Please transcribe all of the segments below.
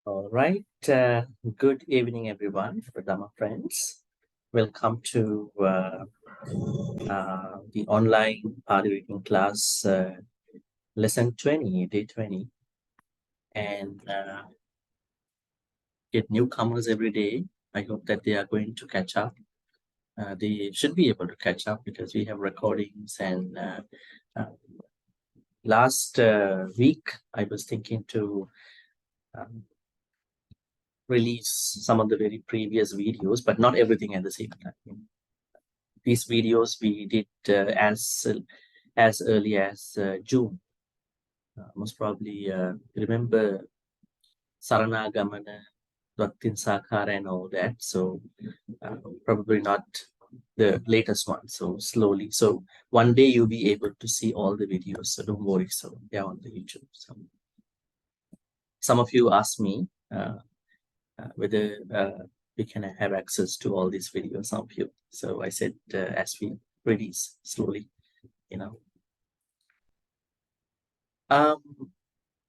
All right. Good evening, everyone, Dhamma friends. Welcome to the online party reading class, lesson 20, day 20. And get newcomers every day. I hope that they are going to catch up. They should be able to catch up because we have recordings. And last week, I was thinking to um, release some of the very previous videos, but not everything at the same time. These videos we did as early as June. Most probably remember Saranagamana, Dvattin Sakara and all that. So probably not the latest one. So slowly. So one day you'll be able to see all the videos. So don't worry. So they're on the YouTube. So some of you asked me whether we can have access to all these videos. Some of you. So I said as we release slowly, you know.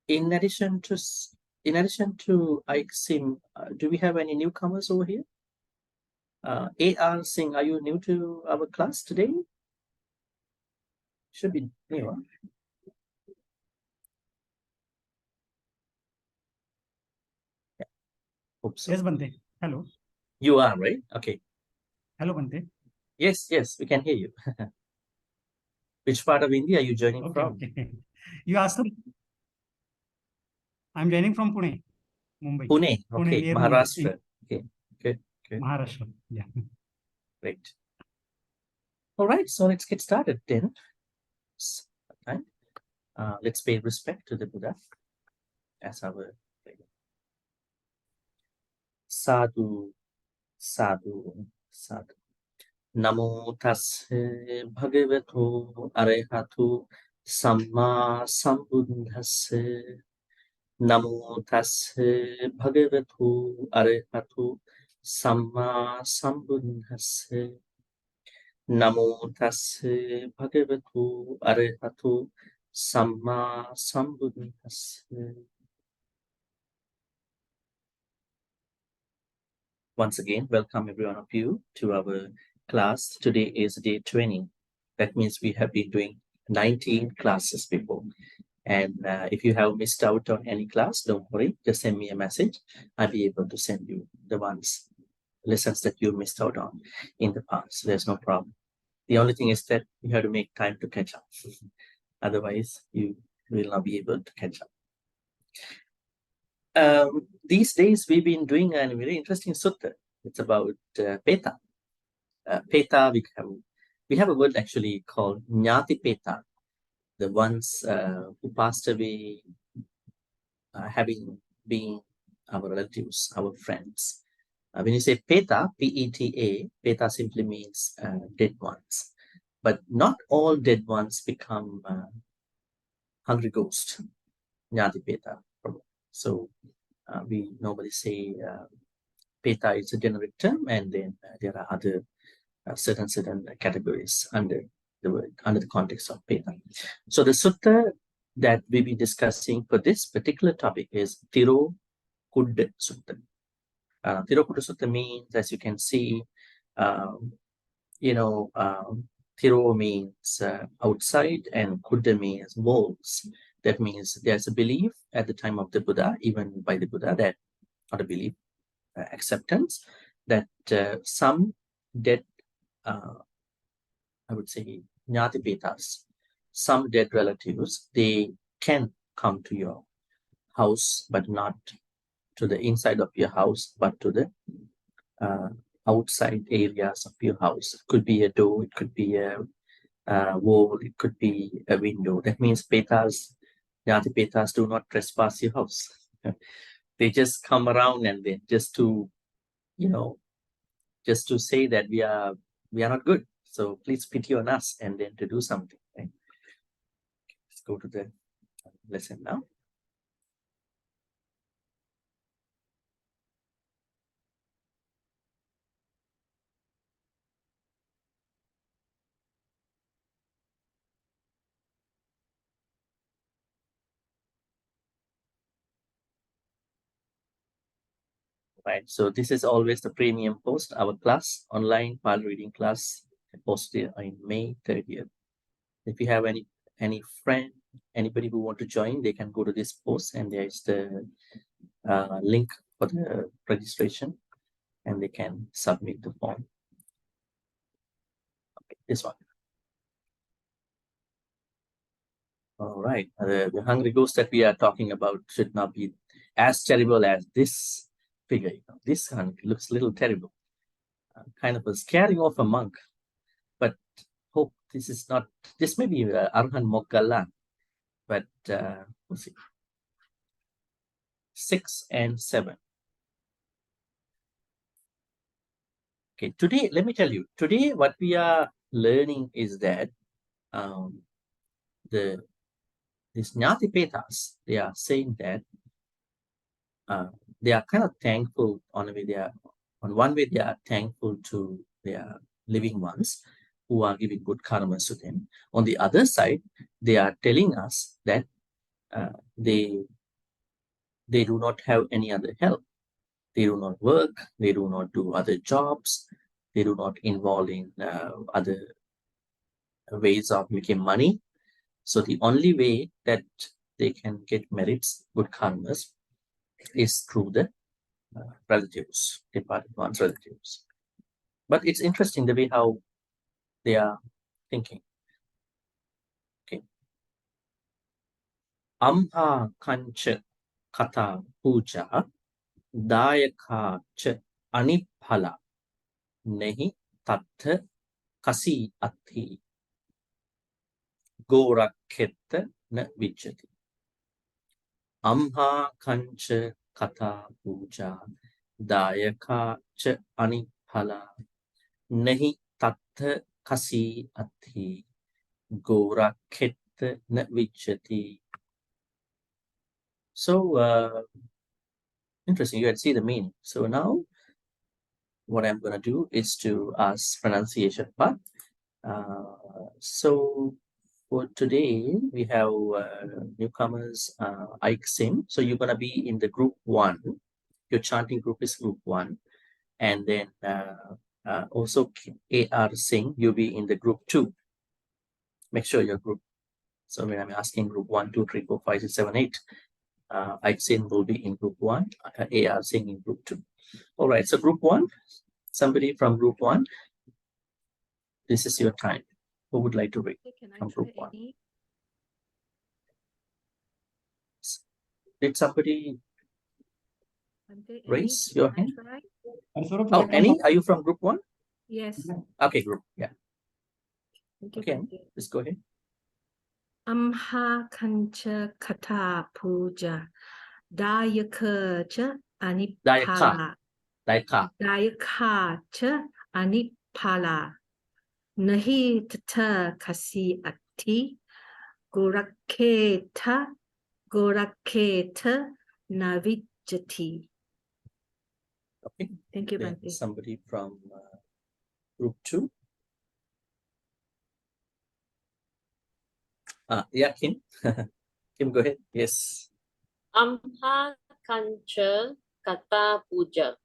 In addition to IXIM, do we have any newcomers over here? AR Singh, are you new to our class today? Should be new. Huh? Yeah. Hope so. Yes, Bhante. Hello. You are, right? Okay. Hello, Bhante. Yes, we can hear you. Which part of India are you joining from? Okay. You asked them. I'm joining from Pune, Mumbai. Pune, okay. near Maharashtra. Mumbai. Okay, good. Maharashtra. Yeah. Great. All right, so let's get started then. Right? Let's pay respect to the Buddha as our sadhu, sadhu, sadhu. Namo tassa bhagavato arahatu samma sambuddhassa. Namo tassa bhagavato arahatu samma sambuddhassa. Namo tassa bhagavato arahatu samma sambuddhassa. Once again, welcome every one of you to our class. Today is day 20. That means we have been doing 19 classes before. And if you have missed out on any class, don't worry, just send me a message. I'll be able to send you the lessons that you missed out on in the past. So there's no problem. The only thing is that you have to make time to catch up. Otherwise, you will not be able to catch up. These days, we've been doing a very interesting sutta. It's about peta. Peta, we have a word actually called Nyati Peta, the ones who passed away having been our relatives, our friends. When you say Peta, P-E-T-A, Peta simply means dead ones. But not all dead ones become hungry ghosts, Nyati Peta. So we normally say Peta is a generic term, and then there are other certain categories under the word, under the context of Peta. So the sutta that we'll be discussing for this particular topic is Tirokuḍḍa Sutta. Tirokuḍḍa Sutta means, as you can see, Tiro means outside and Kuddha means walls. That means there's a belief at the time of the Buddha, even by the Buddha, that, not a belief, acceptance, that some dead, I would say, Nyatipetas, some dead relatives, they can come to your house, but not to the inside of your house, but to the outside areas of your house. It could be a door, it could be a wall, it could be a window. That means Petas, Nyatipetas do not trespass your house. They just come around and then just to say that we are not good. So please pity on us and then to do something. Right? Let's go to the lesson now. Right. So this is always the premium post. Our class, online Pali reading class, posted in May 30th. If you have any friend, anybody who want to join, they can go to this post, and there is the link for the registration, and they can submit the form. Okay, this one. All right. The hungry ghost that we are talking about should not be as terrible as this figure. This one looks a little terrible, kind of a scaring off a monk. But hope this is not. This may be Arhan Moggalla, but we'll see. 6 and 7. Okay. Today, let me tell you. Today, what we are learning is that these Nyati Petas, they are saying that they are kind of thankful on one way they are thankful to their living ones who are giving good karmas to them. On the other side, they are telling us that they do not have any other help. They do not work. They do not do other jobs. They do not involve in other ways of making money. So the only way that they can get merits, good karmas, is through the relatives, departed ones' relatives. But it's interesting the way how they are thinking. Okay. Amha kancha kata puja dayaka cha aniphala nehi tattha kasi atti gorakhetta na vijjati. Amha kancha kata puja dayaka cha aniphala nehi tattha kasi atti gorakhetta na vijjati. So interesting, you can see the meaning. So now what I'm going to do is to ask pronunciation part. So for today, we have newcomers, Ike Sim. So you're going to be in the group 1. Your chanting group is group 1. And then also AR Singh, you'll be in the group 2. Make sure your group. So when I'm asking group 1, 2, 3, 4, 5, 6, 7, 8, Ike Sim will be in group 1, AR Singh in group 2. All right, so group 1, somebody from group 1, this is your time. Who would like to read from group 1? Did somebody raise your hand? Oh, Annie, are you from group 1? Yes. Okay, group, yeah. Okay, Bhante. let's go ahead. Amha kancha kata puja dayaka cha anipala dayaka cha anipala nahi tata kasi atti gorakheta navijjati. Okay. Thank you, Then Bhante. somebody from group 2. Yeah, Kim. Kim, go ahead. Yes. Amha kancha kata puja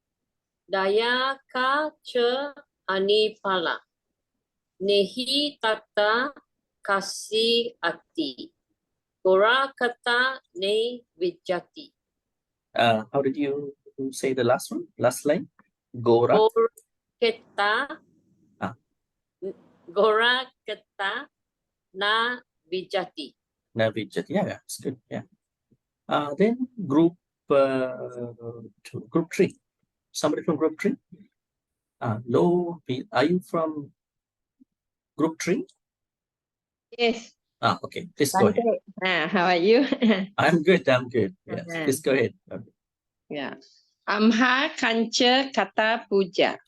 daya ka cha anipala nehi tata kasi ati gora kata ne vijjati. How did you say the last one? Last line? Gora. Gora kata na vijjati. Navijat. Yeah, it's good. Yeah. Then group 2, group 3. Somebody from group 3. Lo, are you from group 3? Yes. Okay. Please go ahead. How are you? I'm good. I'm good. Yes. Please go ahead. Okay. Yeah. Amha kancha kata puja.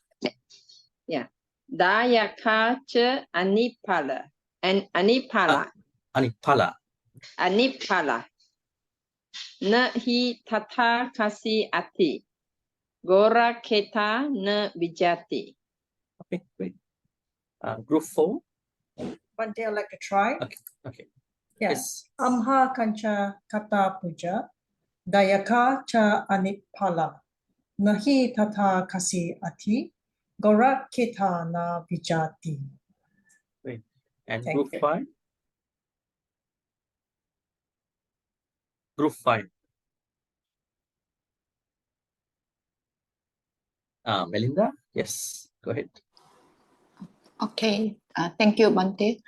Yeah. Dayaka cha anipala. And anipala. Anipala. Anipala. Na hi tata kasi ati. Gora keta na vijati. Okay, great. Group 4. Bhante, I'd like to try. Okay. Okay. Yes. Amha kancha kata puja, dayaka cha anipala, Nahi tata kasi ati. Goraketa na vijati. Great. And Thank group you. 5? Group 5. Melinda? Yes, go ahead. Okay, thank you, Bhante.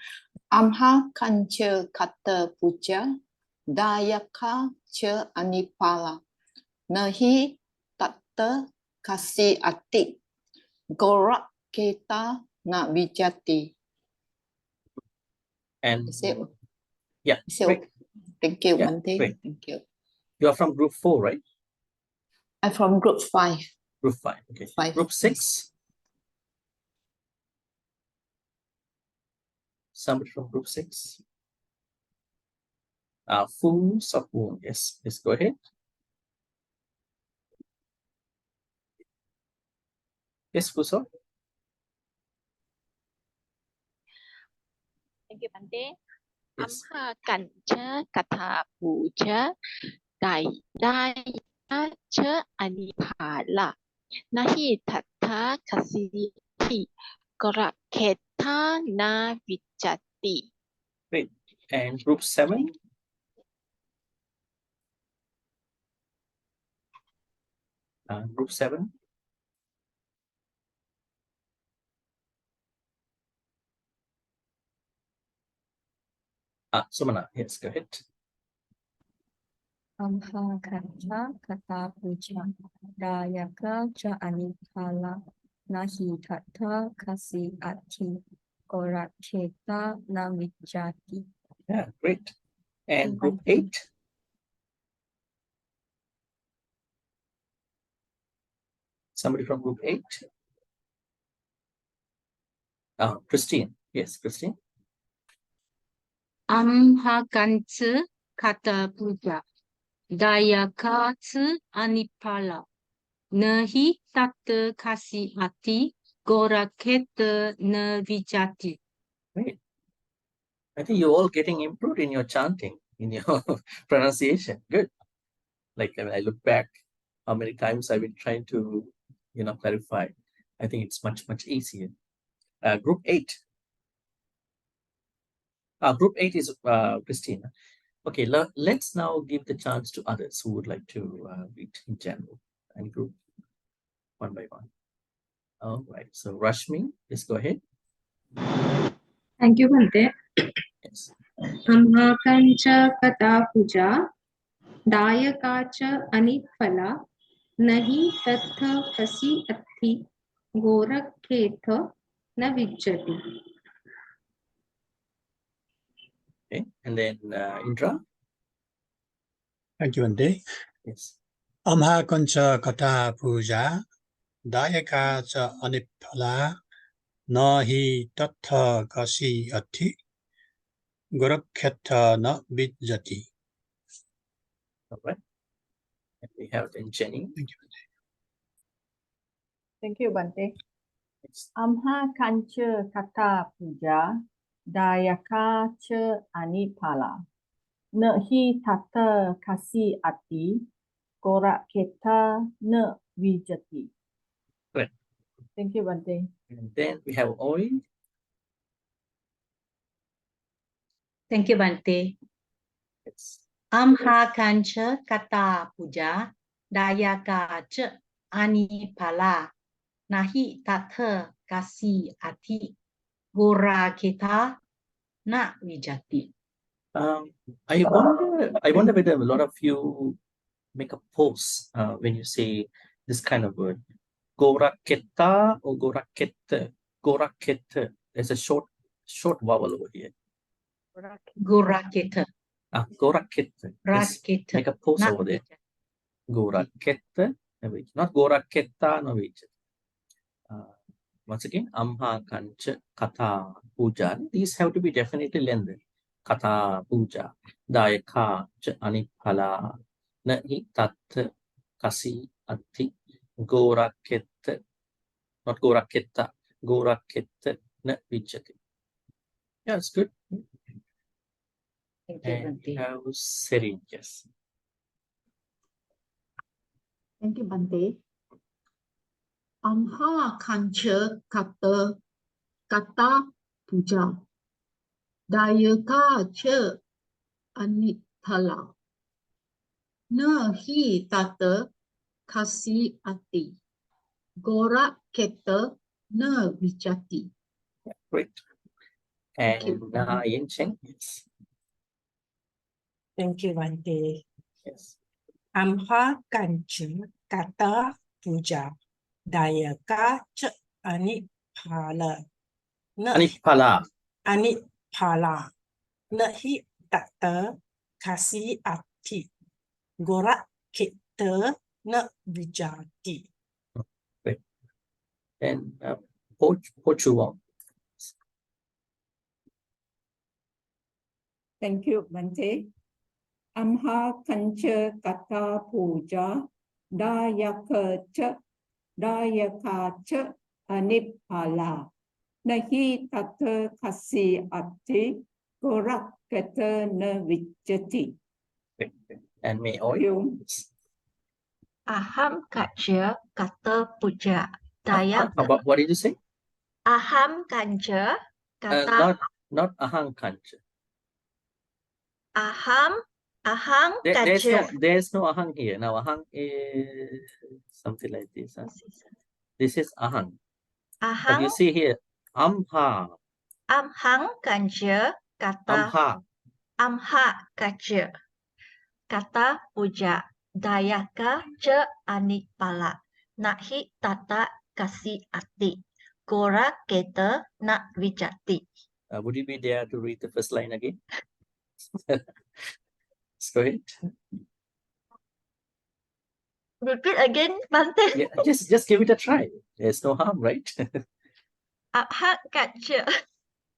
Amha kancha kata puja, dayaka cha anipala, nahi tatta kasi ati, gorak keta na vijati. And Is it, yeah, is it great. okay? Thank you, Yeah, Bhante. great. Thank you. You are from group 4, right? I'm from group 5. Group 5. Okay. 5. Group 6? Somebody from group 6? Fu Sapun. Yes, please go ahead. Yes, Fuso. Thank you, Bhante. Yes. Amha kancha kata puja daya cha anipala nahi tata kasiti koraketa na vijati. Great. And group 7? Group 7? Sumana. Yes, go ahead. Amha kancha kata puja dayaka cha anipala nahi tata kasi ati koraketa na vijati. Yeah, great. And group Bhante. 8? Somebody from group 8? Christine. Yes, Christine. Amha kancha kata puja. Dayaka cha anipala. Nahi tata kasi ati goraketa na vijati. Great. I think you're all getting improved in your chanting, in your pronunciation. Good. Like when I look back, how many times I've been trying to, clarify. I think it's much, much easier. Group 8. Group 8 is Christina. Okay, let's now give the chance to others who would like to read in general and group one by one. All right. So Rashmi, please go ahead. Thank you, Bhante. Yes. Amha kancha kata puja, dayakacha anipala, nahi tatha kasi atti, goraketha na vijjati. Okay. And then Indra. Thank you, Bhante. Yes. Amha kancha kata puja, dayaka cha anipala, nahi tatha kasi ati, gorakhetha na vijjati. All right. And we have then Jenny. Thank you. Thank you, Bhante. Yes. Amha kancha kata puja, dayaka cha anipala. Nahi tata kasi ati, goraketa na vijati. Correct. Thank you, Bhante. And then we have Oi. Thank you, Bhante. Yes. Amha kancha kata puja dayaka cha anipala nahi tatha kasi ati gora kita na vijati. I wonder whether a lot of you make a pause when you say this kind of word. Goraketa or goraketa. Goraketa. There's a short vowel over here. Goraketa. Goraketa. Just Raketa. make a pause Na over there. vijati. Goraketa. Not goraketa no vijati. Once again, amha kancha kata puja. These have to be definitely lengthened. Kata puja. Dayaka cha anipala. Nahi tat kasi ati. Goraketa. Not goraketa. Goraketa na vijati. Yeah, it's good. Thank you, And Bhante. have Serene, yes. Thank you, Bhante. Amha kancha kata puja. Dayaka cha anithala. Na hi tata kasi ati. Gora keta na vichati. Great. Thank And you. Yin Cheng, yes. Thank you, Bhante. Yes. Amha kancha kata puja. Dayaka cha anipala. Anipala. Anipala. Nahi tata kasi ati. Gora kita na vijati. Great. And Pochuwang. Thank you, Bhante. Amha kancha kata puja dayaka anipala. Nahi tata kasi ati gorak kata na vijati. And may oil. You. Aham kancha kata puja. What did you say? Aham kancha kata. Not ahang kancha. Aham kancha. There's no ahang here. Now ahang is something like this. Huh? This is ahang. But you see here, amha. Amhang kancha kata. Amha kancha kata puja. Dayaka cha anipala. Nahi tata kasi ati. Gora keta na vijati. Would you be there to read the first line again? Let's go ahead. Repeat again, Bhante. Yeah, just give it a try. There's no harm, right? Aham kancha.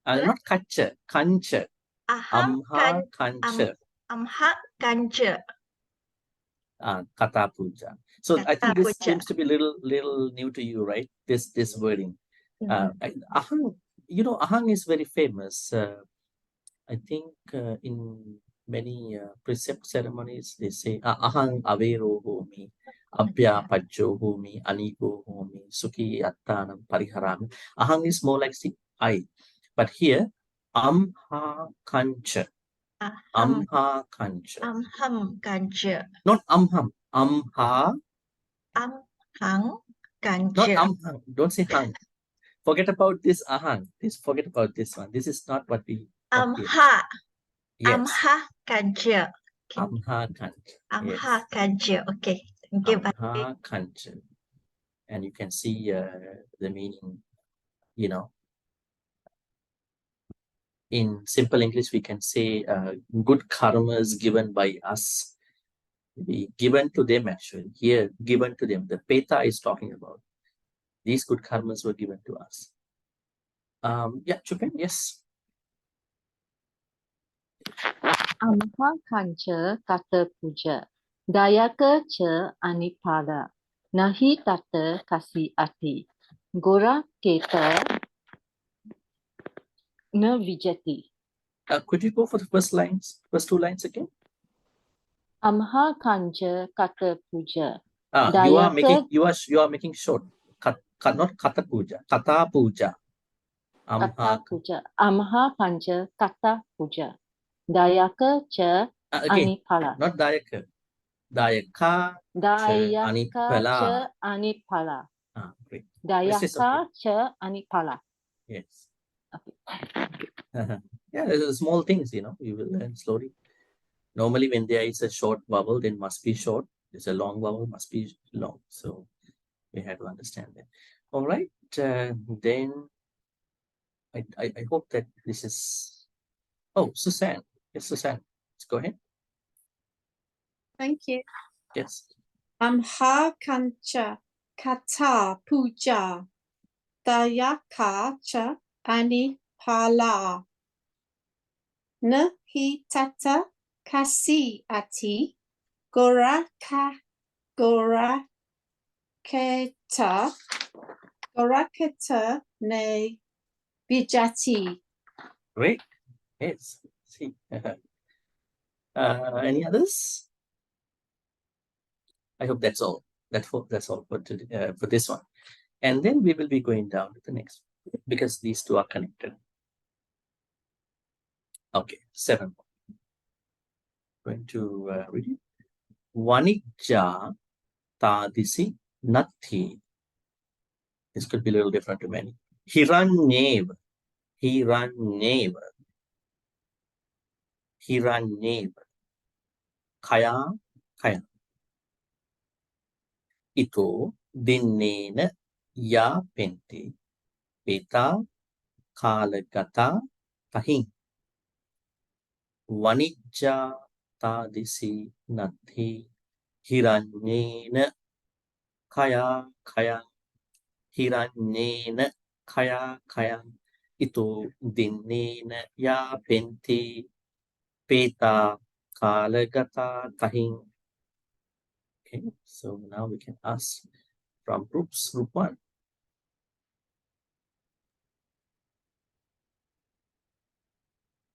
Not kancha, kancha. Amha kancha. Amha kancha. Kata puja. So I think this seems to be little new to you, right? This wording. Ahang, ahang is very famous. I think in many precept ceremonies they say ahang avero homi, abhya pajjo homi, anigo homi, sukhi attanam pariharami. Ahang is more like I, but here amha kancha. Amha kancha. Amham kancha. Not amham. Amha. Amhang kancha. Not amhang. Don't say hang. Forget about this ahang. Forget about this one. This is not what we. Amha. Yes. Amha kancha. Amha kancha. Amha kancha. Okay. Thank you. Amha kancha. And you can see the meaning, in simple English, we can say good karmas given by us. Be given to them actually. Here, given to them. The Peta is talking about. These good karmas were given to us. Yeah, Chupen, yes. Amha kancha kata puja. Dayaka cha anipada. Nahi tata kasi ati. Gora keta na vijati. Could you go for the first two lines again? Amha kancha kata puja. You are making short. Not kata puja. Kata puja. Kata puja. Amha kancha kata puja. Dayaka cha anipala. Not dayaka. Dayaka cha anipala. Great. Dayaka cha anipala. Yes. Okay. Yeah, there's small things, you will learn slowly. Normally, when there is a short vowel, then must be short. There's a long vowel, must be long. So we have to understand that. All right. Then I hope that this is. Oh, Suzanne. Yes, Suzanne. Let's go ahead. Thank you. Yes. Amha kancha kata puja dayaka cha anipala. Nahi tata kasi ati gora keta ne vijati. Great. Yes. See. Any others? I hope that's all. That's all for today, for this one. And then we will be going down to the next one, because these two are connected. Okay, 7. Going to read it. Vanijja tadisi natti. This could be a little different to many. Hiranyeva, Hiranyeva, Hiranyeva, Kaya, Kaya. Ito dinnena ya penti, peta kalagata tahin. Vanijja tadisi natti. Hiranyena Kaya, Kaya. Hiranyena Kaya, Kaya. Ito dinnena ya penti, peta kalagata tahin. Okay, so now we can ask from groups. Group 1.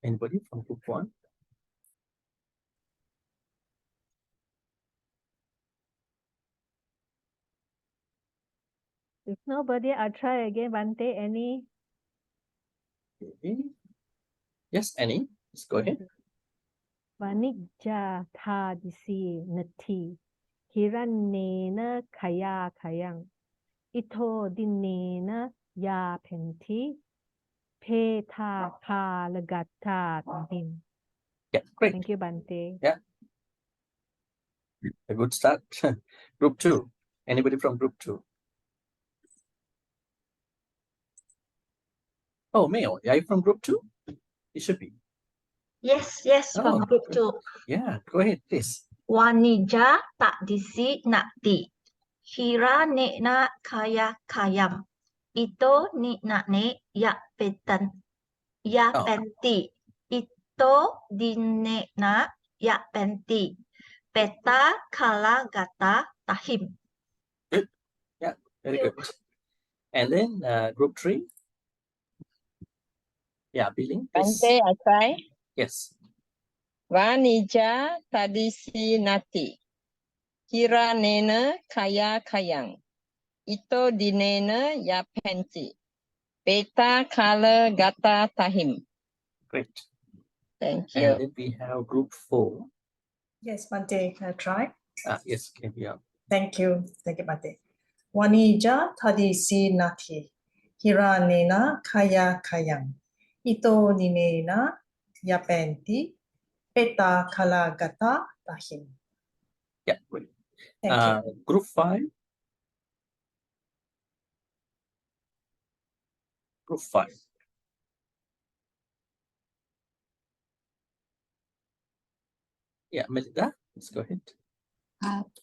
Anybody from group 1? If nobody, I'll try again. Bhante, any? Okay. Yes, Annie, let's go ahead. Vanijja tadisi nati. Hirannena kaya kayang. Ito dinnena ya penti. Peta kalagata tahin. Yeah, great. Thank you, Bhante. Yeah. A good start. Group 2. Anybody from group 2? Oh, Mayo, are you from group 2? You should be. Yes, from group 2. Yeah, go ahead, please. Vanijja tadisi nati. Hira nena kaya kayam. Ito ni nane ya petan. Ya penti. Ito dinne na ya penti. Peta kala gata tahim. Good. Yeah, very good. And then group 3. Yeah, Billing, please. Bhante, I try. Yes. Vanijja tadisi nati. Hiranena kaya kayang. Ito dinena ya penti. Peta kala gata tahim. Great. Thank And you. then we have group 4. Yes, Bhante, can I try? Yes, can we have? Thank you, Bhante. Vanija tadisi nati. Hiranena kaya kayang. Ito ninena yapenti. Peta kalagata tahim. Yeah, great. Thank you. Group 5. Group 5. Yeah, Melinda, let's go ahead.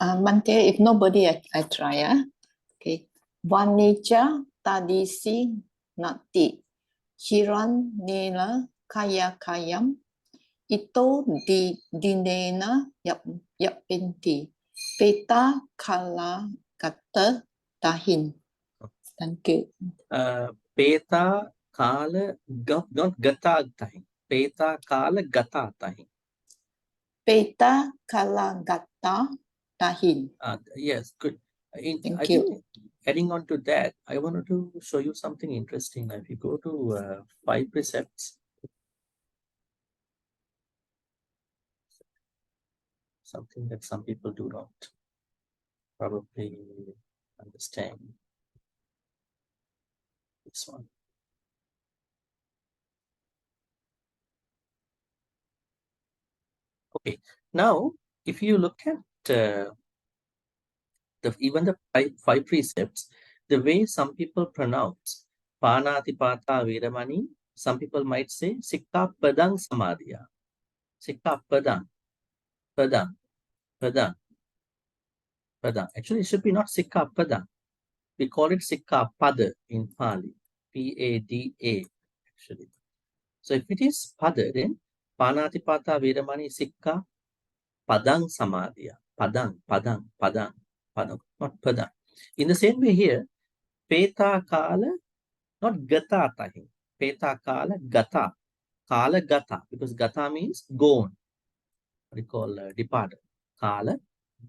Bhante, if nobody, I try. Okay. Vanija tadisi nati. Hiran nela kaya kayam. Ito dinena yapenti. Peta kala kata tahin. Thank you. Peta kala not gata tahin. Peta kala gata tahin. Peta kala gata tahin. Yes, good. Thank you. Adding on to that, I wanted to show you something interesting. Now, if you go to 5 precepts, something that some people do not probably understand. This one. Okay, now if you look at even the five precepts, the way some people pronounce Panatipata Viramani, some people might say Sikka Padang Samadhiya. Sikka Padang, Padang, Padang, Padang. Actually, it should be not Sikka Padang. We call it Sikka Pada in Pali. Pada, actually. So if it is Pada, then Panatipata Viramani Sikka Padang Samadhiya. Padang, Padang, Padang, Padang, not Padang. In the same way here, Peta Kala, not Gata Tahi. Peta Kala Gata. Kala Gata, because Gata means gone. What we call departed. Kala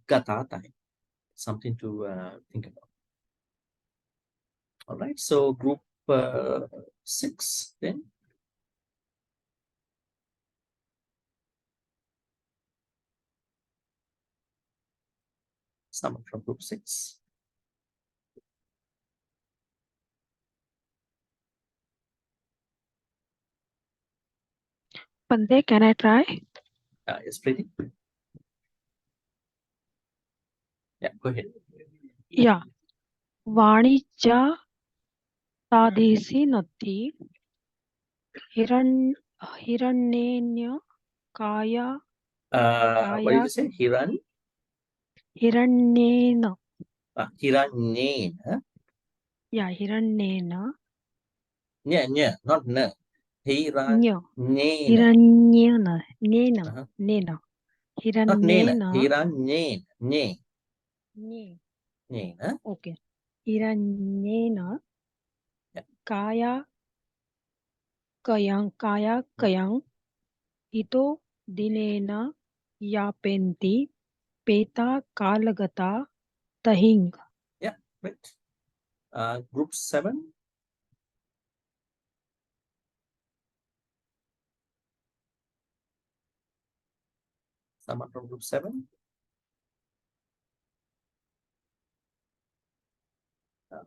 Gata Tahi. Something to think about. All right, so group 6 then. Someone from group 6. Bhante, can I try? Yes, Preeti. Yeah, go ahead. Yeah. Vanija tadesi nati hiranyenya kaya What did you say? hiranyena. Hiranyena. Yeah, hiranyena. Yeah, not na. Hiranyena. Hiranyena. Nena. Not nena. Hiranyena. Hiranyena. Ne. Ne. Nena. Okay. Hiranyena. Yeah. Kaya kayang ito dinena yapenti peta kalagata tahing. Yeah, right. Group 7. Someone from group 7.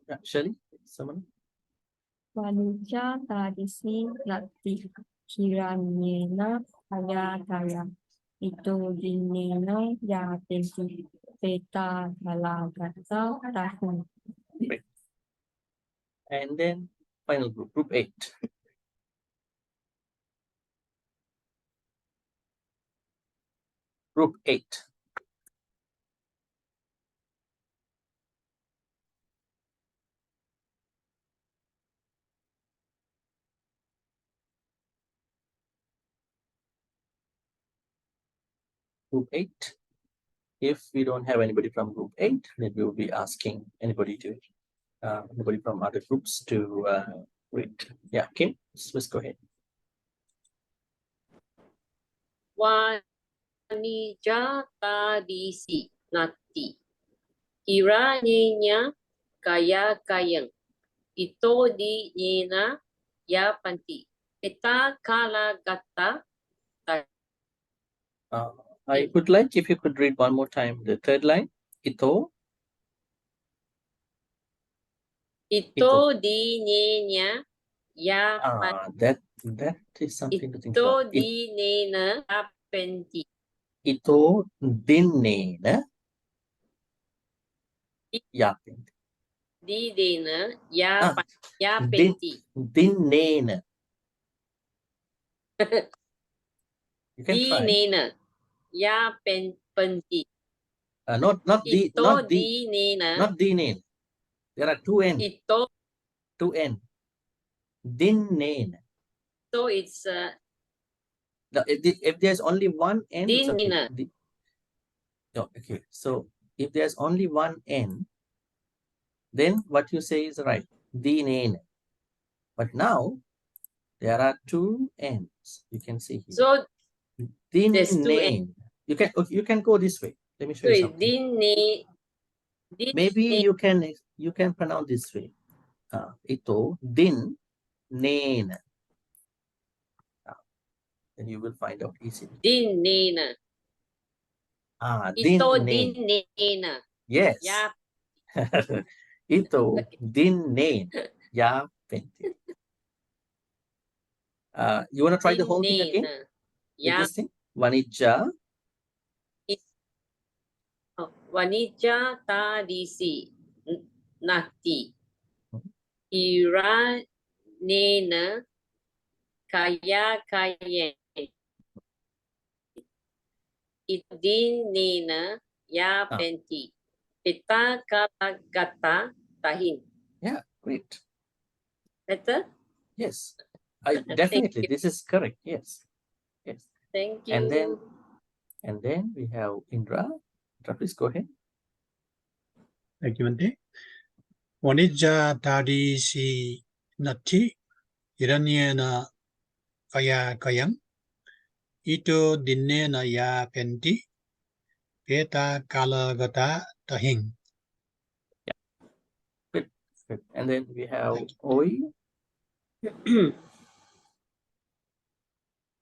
Yeah, Shelley, someone. Vanija tadisi nati hiranyena kaya ito dinena yapenti peta kalagata tahing. Great. And then final group, group 8. Group 8. Group 8. If we don't have anybody from group 8, then we will be asking anybody from other groups to read. Yeah, Kim, let's go ahead. Vanija tadisi nati hiranyenya kayang ito di nena yapanti peta kalagata. I would like if you could read one more time the third line. Ito di nena yapanti. That is something to think about. Ito di nena yapenti. Ito dinena yapenti. Di nena yapenti. Dinena. You can Di try. nena yapenti. Not Di nena. Not the name. There are two N. Ito. Two N. Dinena. So it's if there's only one N, it's okay. dinena. No, okay. So if there's only one N, then what you say is right. Dinena. But now there are two N's. You can see here. So there's two Dinena. You can go this way. Let me show you something. Maybe you can pronounce this way. Ito din nena. Then you will find out easily. Din nena. Ito din nena. Yes. Yeah. Ito din nena. Yapenti. You want to try the whole thing again? Yeah. This thing? Vanija. Vanija tadisi nati ira nena kaya idin nena yapenti peta kalagata tahin. Yeah, great. Better? Yes. Definitely this is correct. Yes. Thank you. And then we have Indra. Indra, please go ahead. Thank you, Bhante. Vanija tadisi nati hiranyena kayang ito dinena yapenti peta kalagata tahing. Good. Good. And then we have Oi.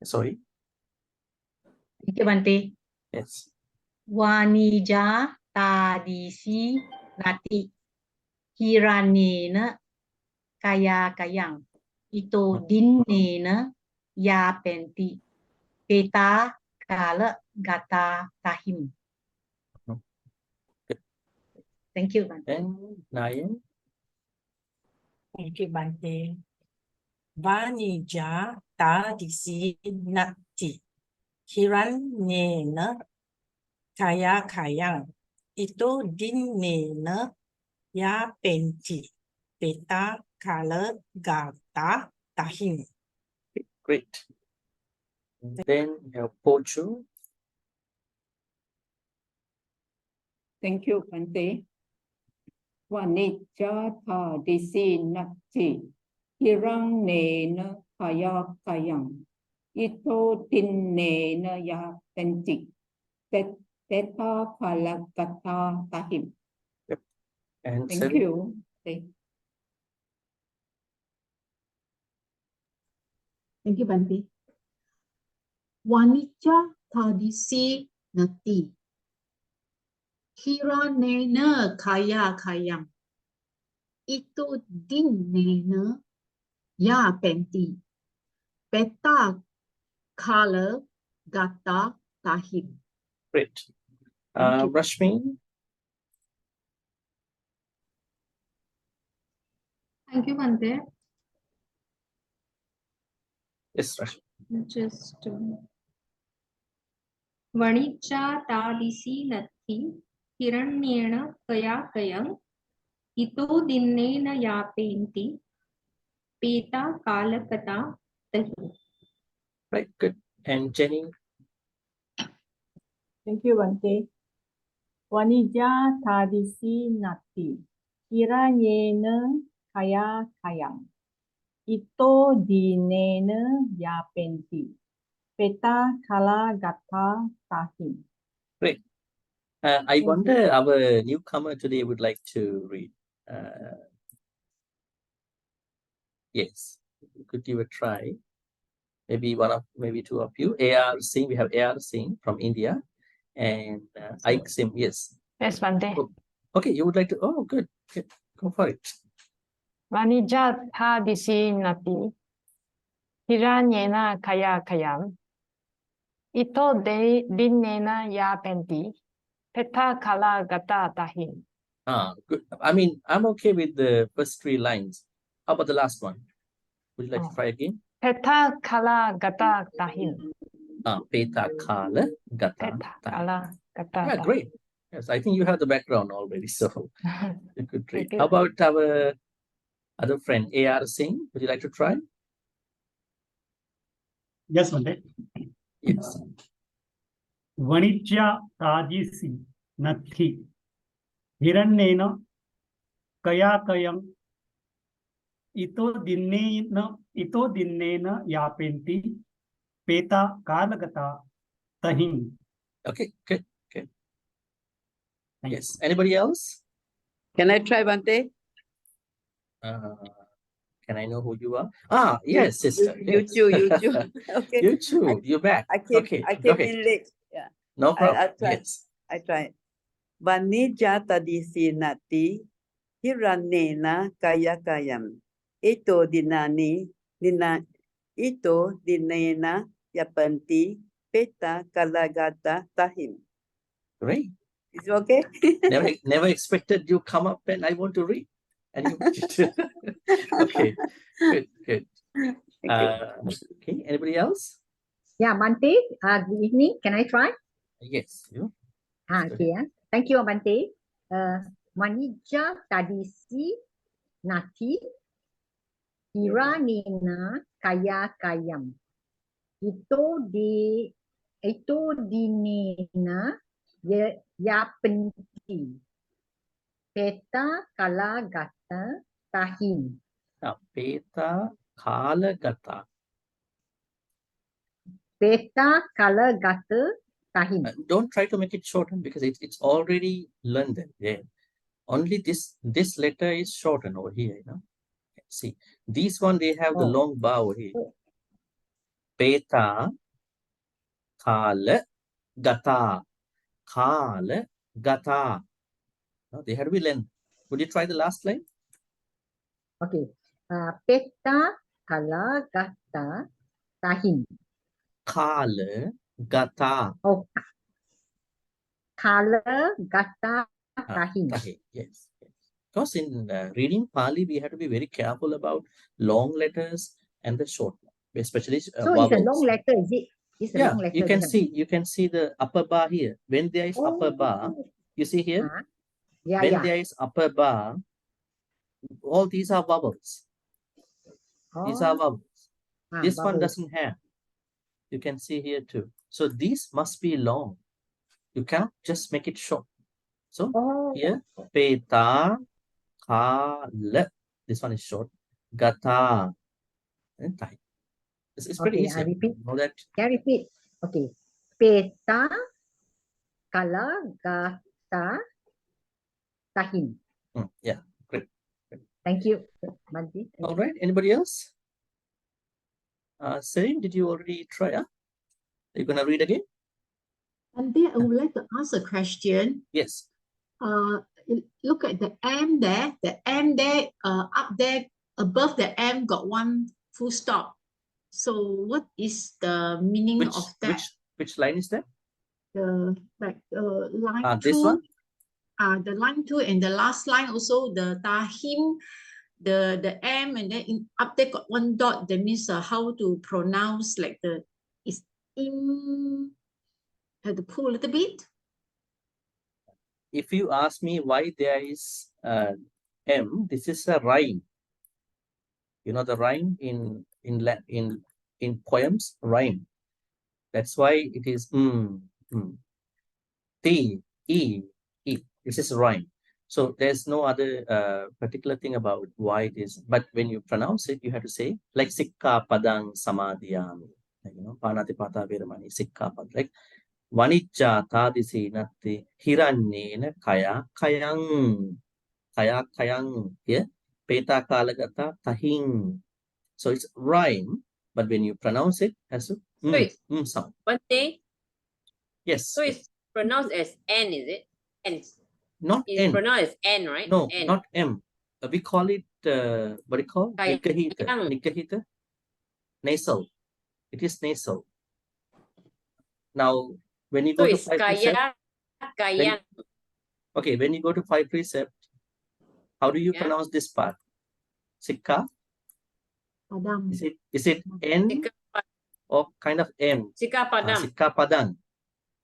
Sorry. Thank you, Bhante. Yes. Wanija tadisi nati hiranena kaya kayang ito dinena ya penti peta kala gata tahim. Thank you, Bhante. And Nayan. Thank you, Bhante. Vanija tadisi nati hiranena kaya kayang ito dinena ya penti peta kala gata tahim. Great. And then we have Pochu. Thank you, Bhante. Vanija tadisi nati hiranena kaya kayang ito dinena ya penti teta kalagata tahim. And Thank Seven. you. Thank you, Bhante. Wanija tadisi nati hiranena kaya kayang ito dinena ya penti peta kala gata tahim. Great. Thank you. Rashmi. Thank you, Bhante. Yes, Rashmi. Just Vanija tadisi nati hiranyena kaya kayang ito dinena yapenti peta kalakata tahi. Right, good. And Jenny. Thank you, Bhante. Vanija tadisi nati hiranyena kaya kayang ito dinena yapenti peta kala gata tahim. Great. I wonder our newcomer today would like to read. Yes, we could give a try. Maybe two of you. AR Singh, we have AR Singh from India, and Ike Sim. Yes. Yes, Bhante. Oh, okay, you would like to. Oh, good. Okay, go for it. Vanija tadisi nati hiranyena kaya kayam ito dinena yapenti peta kala gata tahim. Good. I mean, I'm okay with the first three lines. How about the last one? Would you like to try again? Peta kala gata tahim. Peta kala gata. Peta kala gata. Yeah, great. Yes, I think you have the background already, so you could read. Okay. How about our other friend, AR Singh? Would you like to try? Yes, Bhante. Yes. Vanija tadisi nati hiranyena kaya kayang ito dinena yapenti peta kalagata tahim. Okay, good. Yes. Anybody else? Can I try, Bhante? Can I know who you are? Yes, sister. You too. Okay. You too. You're back. I came Okay. in late. Yeah. No problem. I'll try. Yes. I try. Vanija tadisi nati hiranena kaya kayam. Ito dinena yapanti peta kalagata tahim. Great. Is it okay? Never expected you come up and I want to read. And you okay. Good. Thank you. Okay. Anybody else? Yeah, Bhante. Good evening. Can I try? Yes. You. Okay. Thank you, Bhante. Vanija tadisi nati hiranena kaya kayam. Ito dinena yapenti peta kalagata tahim. Peta kalagata. Peta kalagata tahim. Don't try to make it shorten because it's already learned. Yeah. Only this letter is shortened over here, you know. See, these one they have the long bar over here. Peta, kala, gata, kala, gata. No, they have to be length. Would you try the last line? Okay. Peta, kala, gata, tahin. Kala, gata. Oh, kala, gata, tahin. Tahin. Yes. Because in reading Pali, we have to be very careful about long letters and the short one, especially So vowels. it's a long letter, is it? It's a long letter. You can see the upper bar here. When there is upper bar, you see here. When there is upper bar, all these are vowels. These are vowels. This one doesn't have. You can see here too. So these must be long. You cannot just make it short. So here, peta, kala. This one is short. Gata. And tai. This is pretty easy. I repeat. Know that? Can I repeat? Okay. Peta, kala, gata, tahin. Yeah, great. Thank you, Bhante. All right. Anybody else? Serin, did you already try? Are you going to read again? And then I would like to ask a question. Yes. Look at the M there. The M there, up there, above the M got one full stop. So what is the meaning of that? Which line is that? Like line this 2. one? The line 2 and the last line also, the tahim, the M, and then up there got one dot. That means how to pronounce like it's in. Have to pull a little bit. If you ask me why there is M, this is a rhyme. You know the rhyme in poems, rhyme. That's why it is T, E, E. This is a rhyme. So there's no other particular thing about why it is. But when you pronounce it, you have to say like Sikka Padang Samadhiyami. Like, you know, Panatipata Viramani, Sikka Pad. Like Vanicca tadisi natti hiranyena kaya kayang. Kaya kayang. Here. Peta kalagata tahing. So it's rhyme, but when you pronounce it, has a sound. Bhante? Yes. So it's pronounced as N, is it? N. Not It's N. pronounced as N, right? No, N. not M. We call it, what do you call? Nikahita. Nikahita. Nasal. It is nasal. Now, when you go to 5 precept. Kaya. Okay, when you go to 5 precept, how do you pronounce this part? Sikka? Is it N or kind of M? Sikka Padam. Sikka Padang.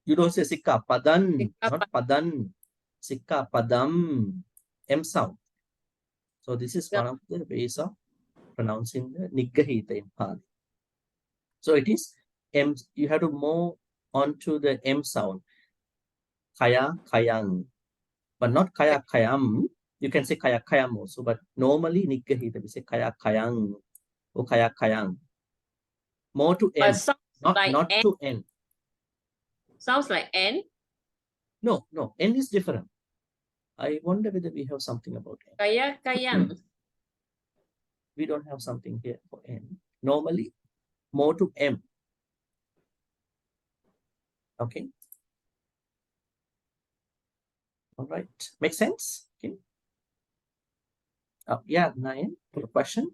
You don't say Sikka Padan, not Padan. Sikka Padam. M sound. So this is one of the ways of pronouncing the Niggahita in Pali. So it is M. You have to move onto the M sound. Kaya Kayang. But not Kaya Kayam. You can say Kaya Kayam also, but normally Niggahita we say Kaya Kayang or Kaya Kayang. More to M, not N. to N. Sounds like N. No, N is different. I wonder whether we have something about N. Kaya Kayang. We don't have something here for N. Normally, more to M. Okay. All right. Make sense? Okay. Yeah, Nayan, your question?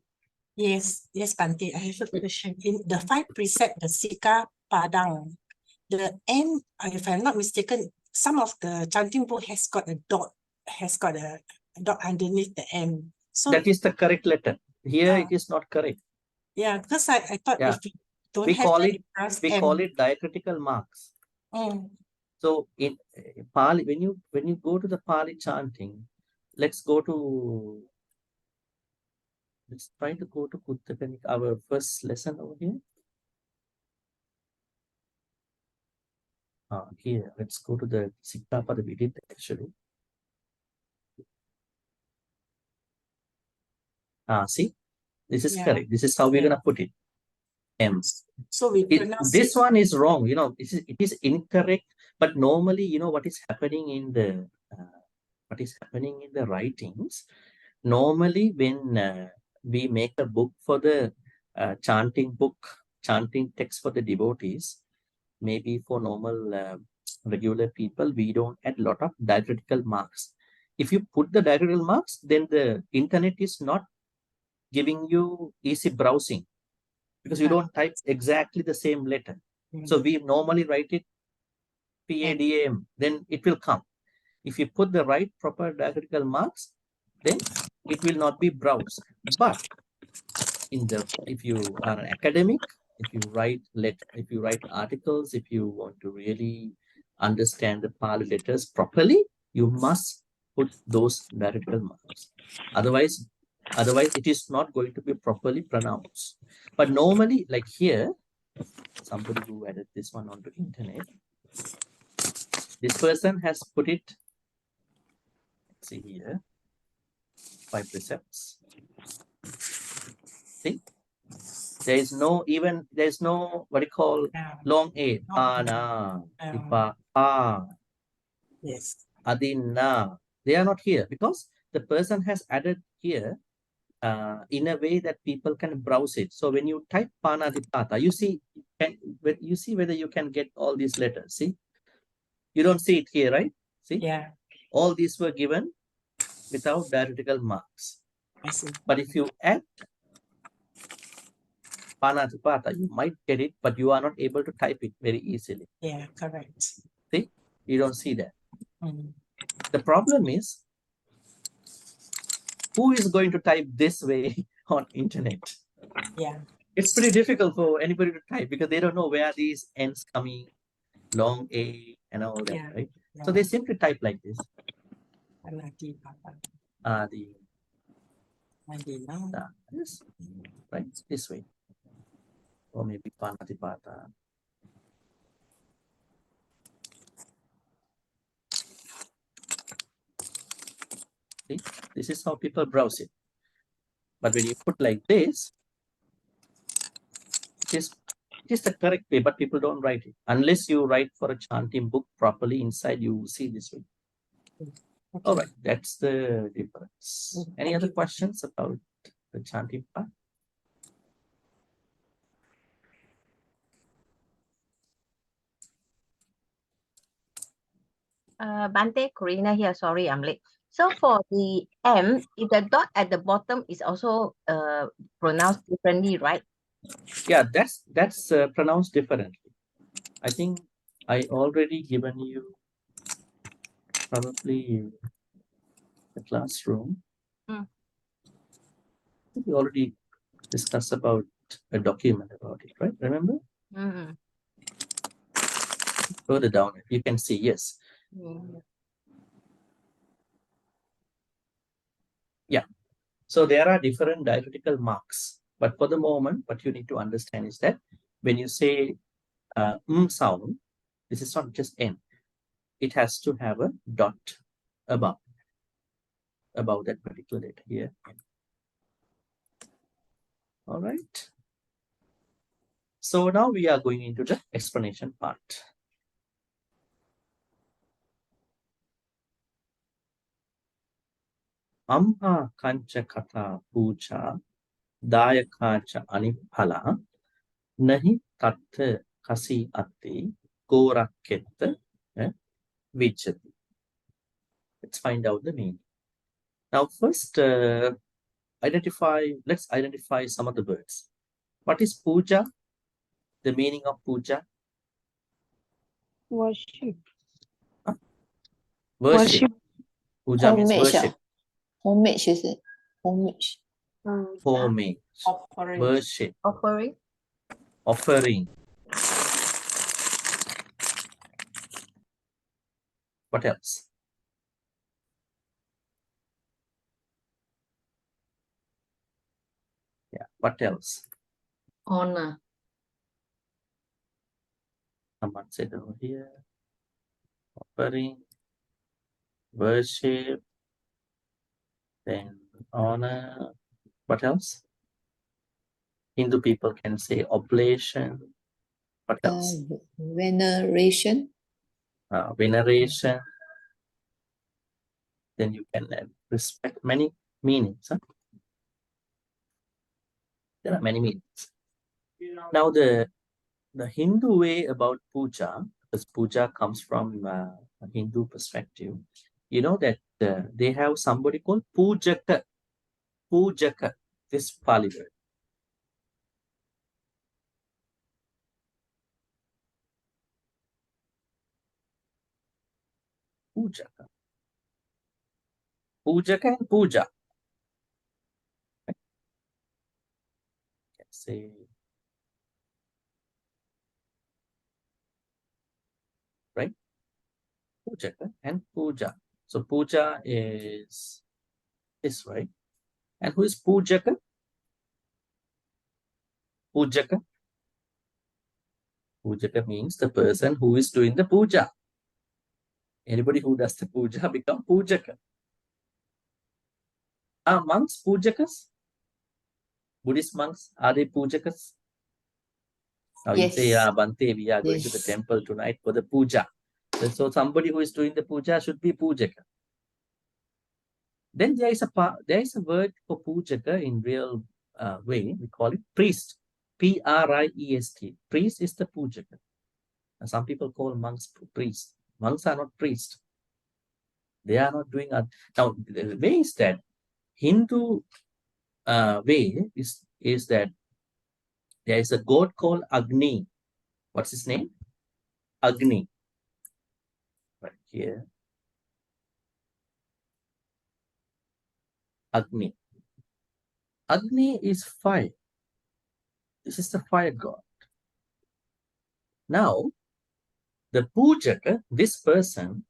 Yes, Bhante, I have a question. In the 5 precept, the Sikka Padang, the N, if I'm not mistaken, some of the chanting book has got a dot underneath the M. So that is the correct letter. Here it is not correct. Yeah, because I thought if you don't we have call that, it call it diacritical marks. So in Pali, when you go to the Pali chanting, let's try to go to Kuttaka, our first lesson over here. Here, let's go to the Sikka Pada we did actually. See, this is correct. This is how we're gonna put it. M. So we pronounce this one is wrong. You know, it is incorrect. But normally, you know what is happening in the what is happening in the writings. Normally, when we make a book for the chanting text for the devotees, maybe for normal regular people, we don't add a lot of diacritical marks. If you put the diacritical marks, then the internet is not giving you easy browsing because you don't type exactly the same letter. So we normally write it PADAM, then it will come. If you put the right proper diacritical marks, then it will not be browsed. But if you are an academic, if you write articles, if you want to really understand the Pali letters properly, you must put those diacritical marks. Otherwise it is not going to be properly pronounced. But normally, like here, somebody who added this one onto internet, this person has put it, let's see here, 5 precepts. See, there's no what you call long A. Ana, Ipa, A, Yes. Adina. They are not here because the person has added here in a way that people can browse it. So when you type Panadipata, you see whether you can get all these letters. See, you don't see it here, right? See, Yeah. all these were given without diacritical marks. I see. But if you add Panadipata, you might get it, but you are not able to type it very easily. Yeah, correct. See, you don't see that. Mm. The problem is, who is going to type this way on internet? Yeah. It's pretty difficult for anybody to type because they don't know where these ends coming, long A and all that, Yeah. right? Yeah. So they simply type like this. Adi. Yes, right, this way. Or maybe Panatipata. See, this is how people browse it. But when you put like this, it is the correct way, but people don't write it. Unless you write for a chanting book properly, inside you see this way. Okay. All right, that's the difference. Any other questions about the chanting part? Bhante, Corina here. Sorry, I'm late. So for the M, if the dot at the bottom is also pronounced differently, right? Yeah, that's pronounced differently. I think I already given you probably the classroom. We already discussed about a document about it, right? Remember? Mm-hmm. Further down, you can see, yes. Yeah. So there are different diacritical marks. But for the moment, what you need to understand is that when you say sound, this is not just N. It has to have a dot above that particular letter here. All right. So now we are going into the explanation part. Amha kancha katha puja dayakacha aniphala nahi tattha kasi atti korakketta vichati. Let's find out the meaning. Now first, let's identify some of the words. What is puja? The meaning of puja? Worship. Huh? Worship. Puja means worship. Homage, is it? Homage. Homage. Offering. Worship. Offering. Offering. What else? Yeah, what else? Honor. Someone said over here. Offering. Worship. Then honor. What else? Hindu people can say oblation. What else? Veneration. Veneration. then you can respect many meanings. Huh? There are many meanings. Now the Hindu way about puja, because puja comes from a Hindu perspective, you know that they have somebody called pujaka. Pujaka, this Pali word. Pujaka. Pujaka and puja. Let's say, right? Pujaka and puja. So puja is this, right? And who is pujaka? Pujaka. Pujaka means the person who is doing the puja. Anybody who does the puja become pujaka. Are monks pujakas? Buddhist monks, are they pujakas? Now you say, Yes. Bhante, we are going to the Yes. temple tonight for the puja. So somebody who is doing the puja should be pujaka. Then there is a word for pujaka in real way. We call it priest. P-R-I-E-S-T. Priest is the pujaka. And some people call monks priests. Monks are not priests. They are not doing now the way is that Hindu way is that there is a god called Agni. What's his name? Agni. Right here. Agni. Agni is fire. This is the fire god. Now, the pujaka, this person,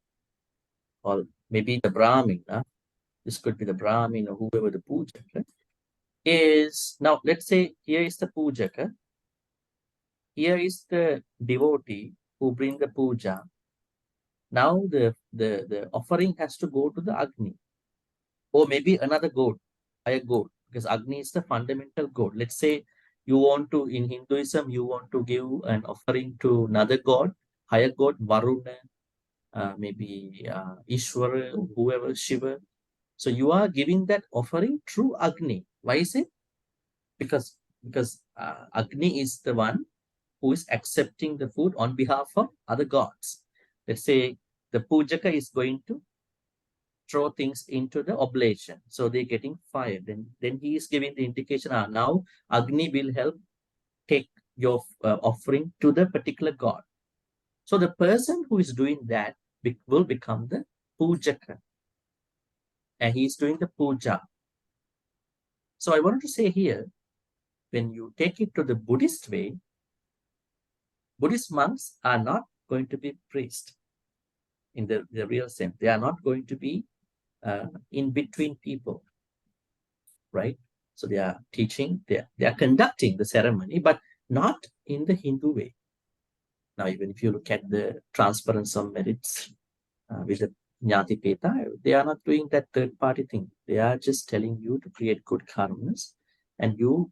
or maybe the Brahmin, this could be the Brahmin or whoever the pujaka is. Now, let's say here is the pujaka. Here is the devotee who bring the puja. Now, the offering has to go to the Agni. Or maybe another god, higher god, because Agni is the fundamental god. Let's say you want to, in Hinduism, you want to give an offering to another god, higher god, Varuna, maybe Ishvara, whoever, Shiva. So you are giving that offering through Agni. Why is it? Because Agni is the one who is accepting the food on behalf of other gods. Let's say the pujaka is going to throw things into the oblation, so they're getting fire. Then he is giving the indication, now Agni will help take your offering to the particular god. So the person who is doing that will become the pujaka, and he is doing the puja. So I wanted to say here, when you take it to the Buddhist way, Buddhist monks are not going to be priests in the real sense. They are not going to be in between people, right? So they are teaching, they are conducting the ceremony, but not in the Hindu way. Now, even if you look at the transference of merits with the Jnati Peta, they are not doing that third-party thing. They are just telling you to create good karmas, and you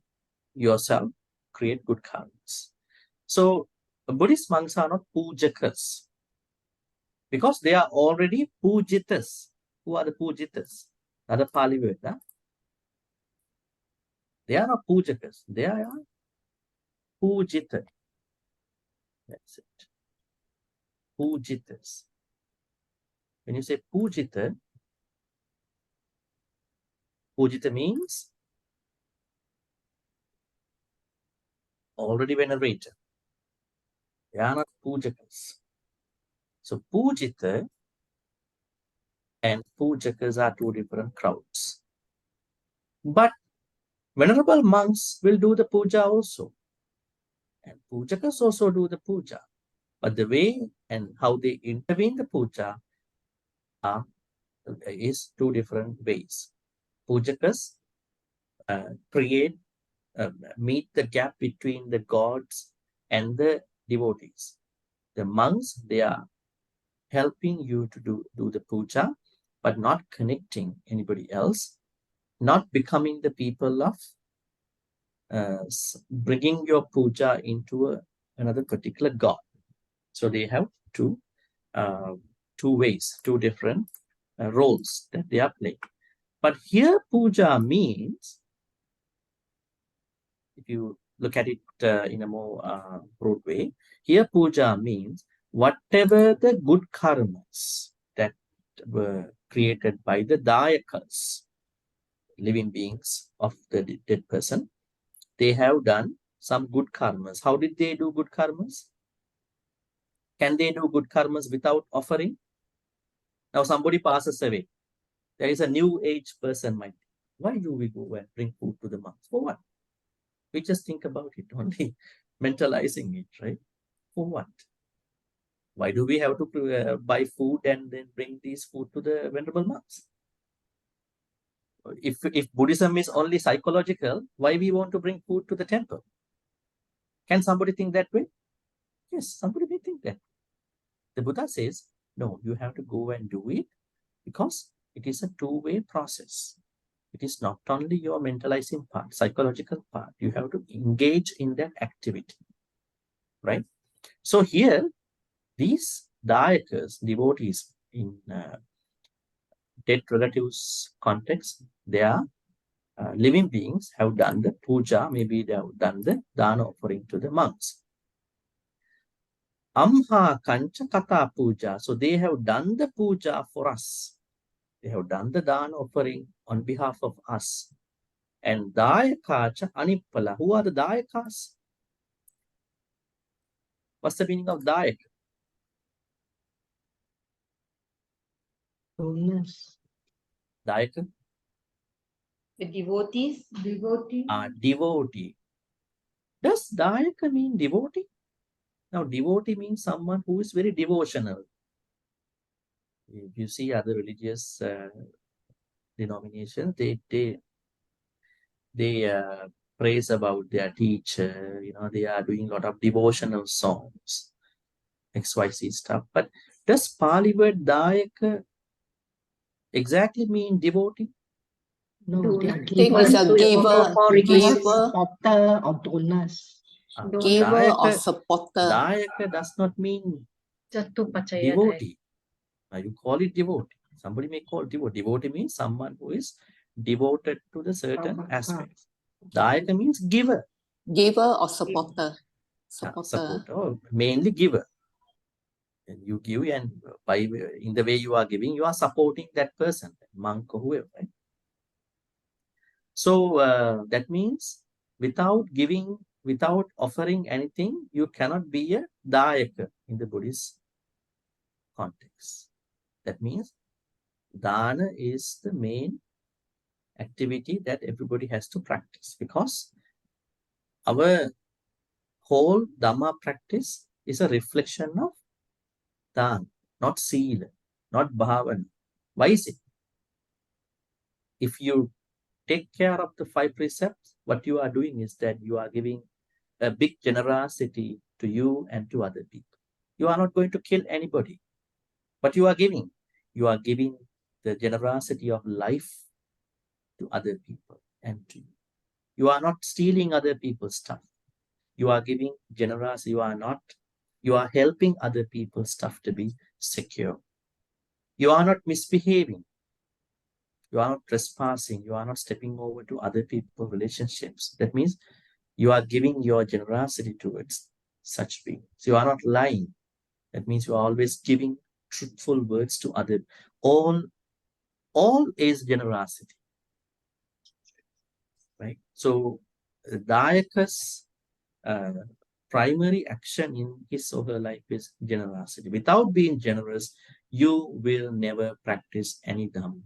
yourself create good karmas. So Buddhist monks are not pujakas, because they are already pujitas. Who are the pujitas? Another Pali word. They are not pujakas. They are pujita. That's it. Pujitas. When you say pujita, pujita means already venerated. They are not pujakas. So pujita and pujakas are two different crowds. But venerable monks will do the puja also. And pujakas also do the puja. But the way and how they intervene the puja is two different ways. Pujakas meet the gap between the gods and the devotees. The monks, they are helping you to do the puja, but not connecting anybody else, not becoming the people of bringing your puja into another particular god. So they have two ways, two different roles that they are playing. But here puja means, if you look at it in a more broad way, here puja means whatever the good karmas that were created by the dayakas, living beings of the dead person, they have done some good karmas. How did they do good karmas? Can they do good karmas without offering? Now somebody passes away. There is a new age person might. Why do we go and bring food to the monks? For what? We just think about it only, mentalizing it, right? For what? Why do we have to buy food and then bring these food to the venerable monks? If Buddhism is only psychological, why we want to bring food to the temple? Can somebody think that way? Yes, somebody may think that. The Buddha says, no, you have to go and do it because it is a two-way process. It is not only your mentalizing part, psychological part. You have to engage in that activity, right? So here, these dayakas, devotees in dead relatives context, they are living beings, have done the puja, maybe they have done the dana offering to the monks. Amha kancha kata puja. So they have done the puja for us. They have done the dana offering on behalf of us. And dayakacha anippala. Who are the dayakas? What's the meaning of dayak? Donors. Dayak? The devotees. Devotee. Does dayaka mean devotee? Now, devotee means someone who is very devotional. If you see other religious denominations, they praise about their teacher. You know, they are doing a lot of devotional songs, XYZ stuff. But does Pali word dayaka exactly mean devotee? No. I think it's a giver, supporter or donors. giver or supporter. Dayaka does not mean devotee. Now you call it devotee. Somebody may call it devotee. Devotee means someone who is devoted to the certain aspects. Dayaka means giver. Giver or supporter. Supporter, or mainly giver. And you give, and by in the way you are giving, you are supporting that person, monk or whoever, right? So that means without giving, without offering anything, you cannot be a dayaka in the Buddhist context. That means dana is the main activity that everybody has to practice, because our whole Dhamma practice is a reflection of dana, not sila, not bhavana. Why is it? If you take care of the 5 precepts, what you are doing is that you are giving a big generosity to you and to other people. You are not going to kill anybody. What you are giving? You are giving the generosity of life to other people and to you. You are not stealing other people's stuff. You are giving generosity. You are helping other people's stuff to be secure. You are not misbehaving. You are not trespassing. You are not stepping over to other people's relationships. That means you are giving your generosity towards such beings. You are not lying. That means you are always giving truthful words to others. All is generosity, right? So Dayaka's primary action in his or her life is generosity. Without being generous, you will never practice any Dhamma.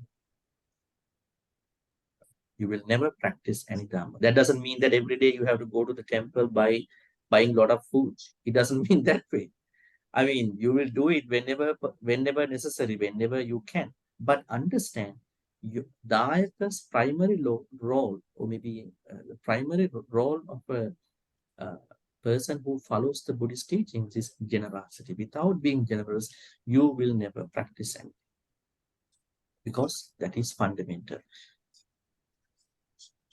You will never practice any Dhamma. That doesn't mean that every day you have to go to the temple buying a lot of food. It doesn't mean that way. I mean, you will do it whenever necessary, whenever you can. But understand, Dayaka's primary role, or maybe the primary role of a person who follows the Buddhist teachings, is generosity. Without being generous, you will never practice anything, because that is fundamental.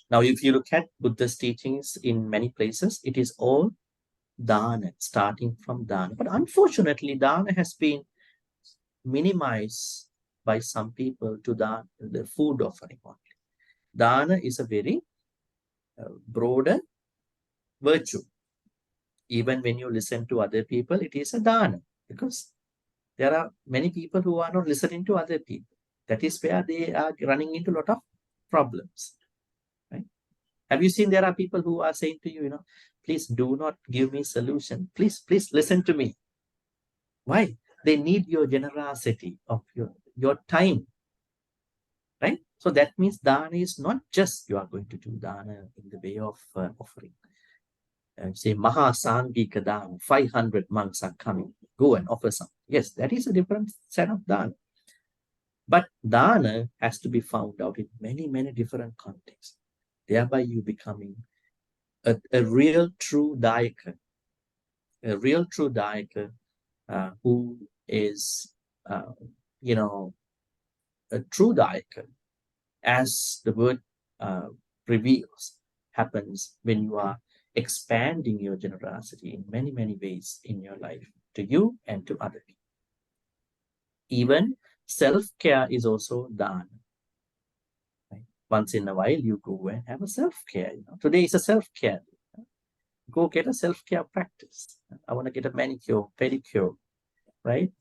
Now, if you look at Buddha's teachings in many places, it is all dana, starting from dana. But unfortunately, dana has been minimized by some people to the food offering only. Dana is a very broader virtue. Even when you listen to other people, it is a dana, because there are many people who are not listening to other people. That is where they are running into a lot of problems. Right? Have you seen there are people who are saying to you, please do not give me solution. Please listen to me. Why? They need your generosity of your time. Right? So that means dana is not just you are going to do dana in the way of offering. Say Maha Sangika Dana, 500 monks are coming, go and offer some. Yes, that is a different set of dana. But dana has to be found out in many, many different contexts. Thereby you becoming a real true dayaka. A real true dayaka who is, a true dayaka, as the word reveals, happens when you are expanding your generosity in many, many ways in your life, to you and to other people. Even self-care is also dana. Right? Once in a while, you go and have a self-care. Today is a self-care. Go get a self-care practice. I want to get a manicure, pedicure, right?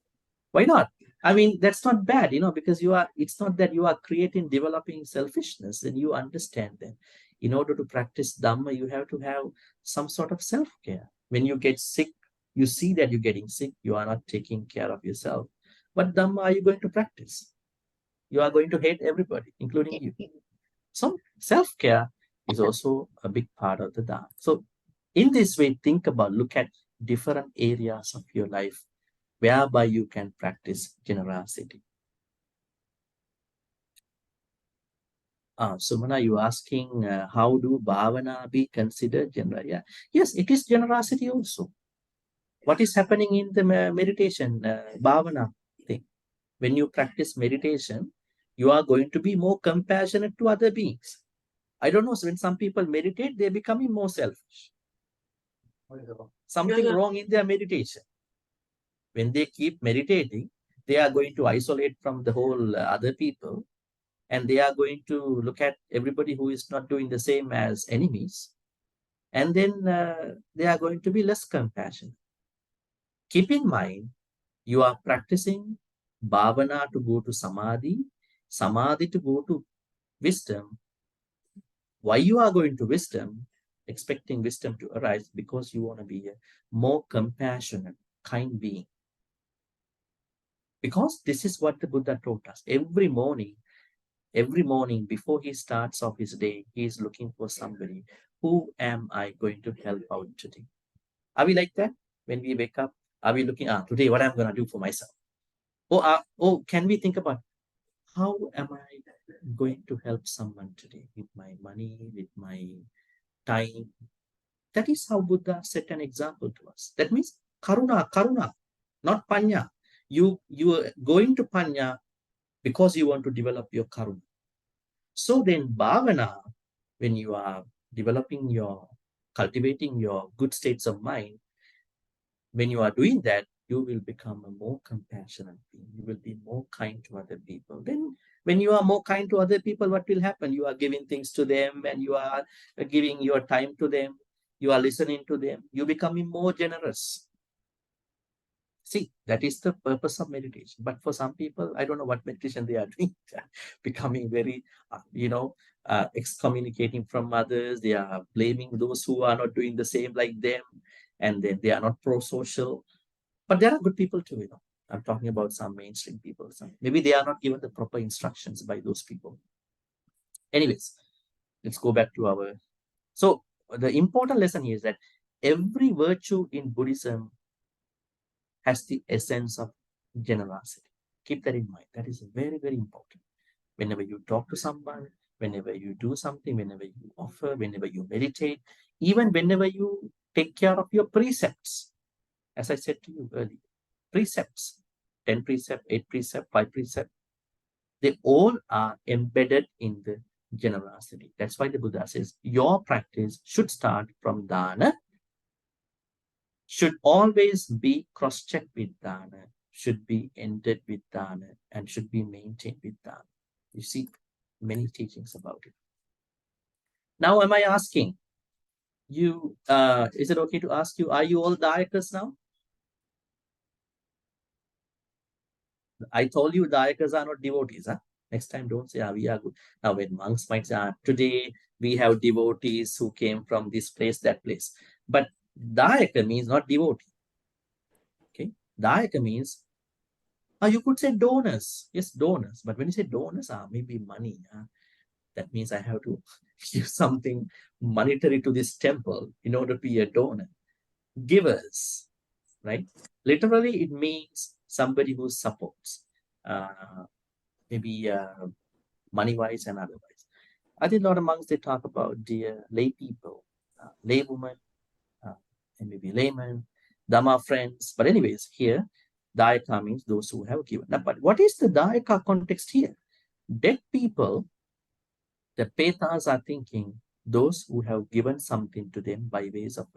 Why not? I mean, that's not bad, because it's not that you are developing selfishness, and you understand that in order to practice Dhamma, you have to have some sort of self-care. When you get sick, you see that you're getting sick, you are not taking care of yourself. What Dhamma are you going to practice? You are going to hate everybody, including you. So self-care is also a big part of the Dhamma. So in this way, look at different areas of your life whereby you can practice generosity. Sumana, you asking how do bhavana be considered general? Yeah. Yes, it is generosity also. What is happening in the meditation, bhavana thing? When you practice meditation, you are going to be more compassionate to other beings. I don't know, so when some people meditate, they're becoming more selfish. Something wrong in their meditation. When they keep meditating, they are going to isolate from the whole other people, and they are going to look at everybody who is not doing the same as enemies, and then they are going to be less compassionate. Keep in mind, you are practicing bhavana to go to samadhi, samadhi to go to wisdom. Why you are going to wisdom, expecting wisdom to arise? Because you want to be a more compassionate, kind being. Because this is what the Buddha taught us. Every morning before he starts off his day, he is looking for somebody. Who am I going to help out today? Are we like that? When we wake up, are we looking, today what I'm going to do for myself? Or can we think about, how am I going to help someone today with my money, with my time? That is how Buddha set an example to us. That means karuna, not panya. You are going to panya because you want to develop your karuna. So then bhavana, when you are cultivating your good states of mind, when you are doing that, you will become a more compassionate being. You will be more kind to other people. Then when you are more kind to other people, what will happen? You are giving things to them, and you are giving your time to them. You are listening to them. You are becoming more generous. See, that is the purpose of meditation. But for some people, I don't know what meditation they are doing, becoming very, excommunicating from others. They are blaming those who are not doing the same like them. And then they are not pro-social. But there are good people too, I'm talking about some mainstream people. Maybe they are not given the proper instructions by those people. Anyways, let's go back to our... So the important lesson here is that every virtue in Buddhism has the essence of generosity. Keep that in mind. That is very, very important. Whenever you talk to someone, whenever you do something, whenever you offer, whenever you meditate, even whenever you take care of your precepts, as I said to you earlier, precepts, 10 precept, 8 precept, 5 precept, they all are embedded in the generosity. That's why the Buddha says, your practice should start from dana, should always be cross-checked with dana, should be ended with dana and should be maintained with dana. You see many teachings about it. Now, am I asking you, is it okay to ask you, are you all Dayakas now? I told you Dayakas are not devotees. Huh? Next time, don't say, we are good. Now, when monks might say, today we have devotees who came from this place, that place. But Dayaka means not devotee. Okay, Dayaka means, you could say donors. Yes, donors. But when you say donors, maybe money. That means I have to give something monetary to this temple in order to be a donor. Givers, right? Literally, it means somebody who supports, maybe money-wise and otherwise. I think a lot of monks, they talk about the lay people, laywomen, and maybe laymen, Dhamma friends. But anyways, here, Dayaka means those who have given. Now, but what is the Dayaka context here? Dead people, the Petas are thinking those who have given something to them by ways of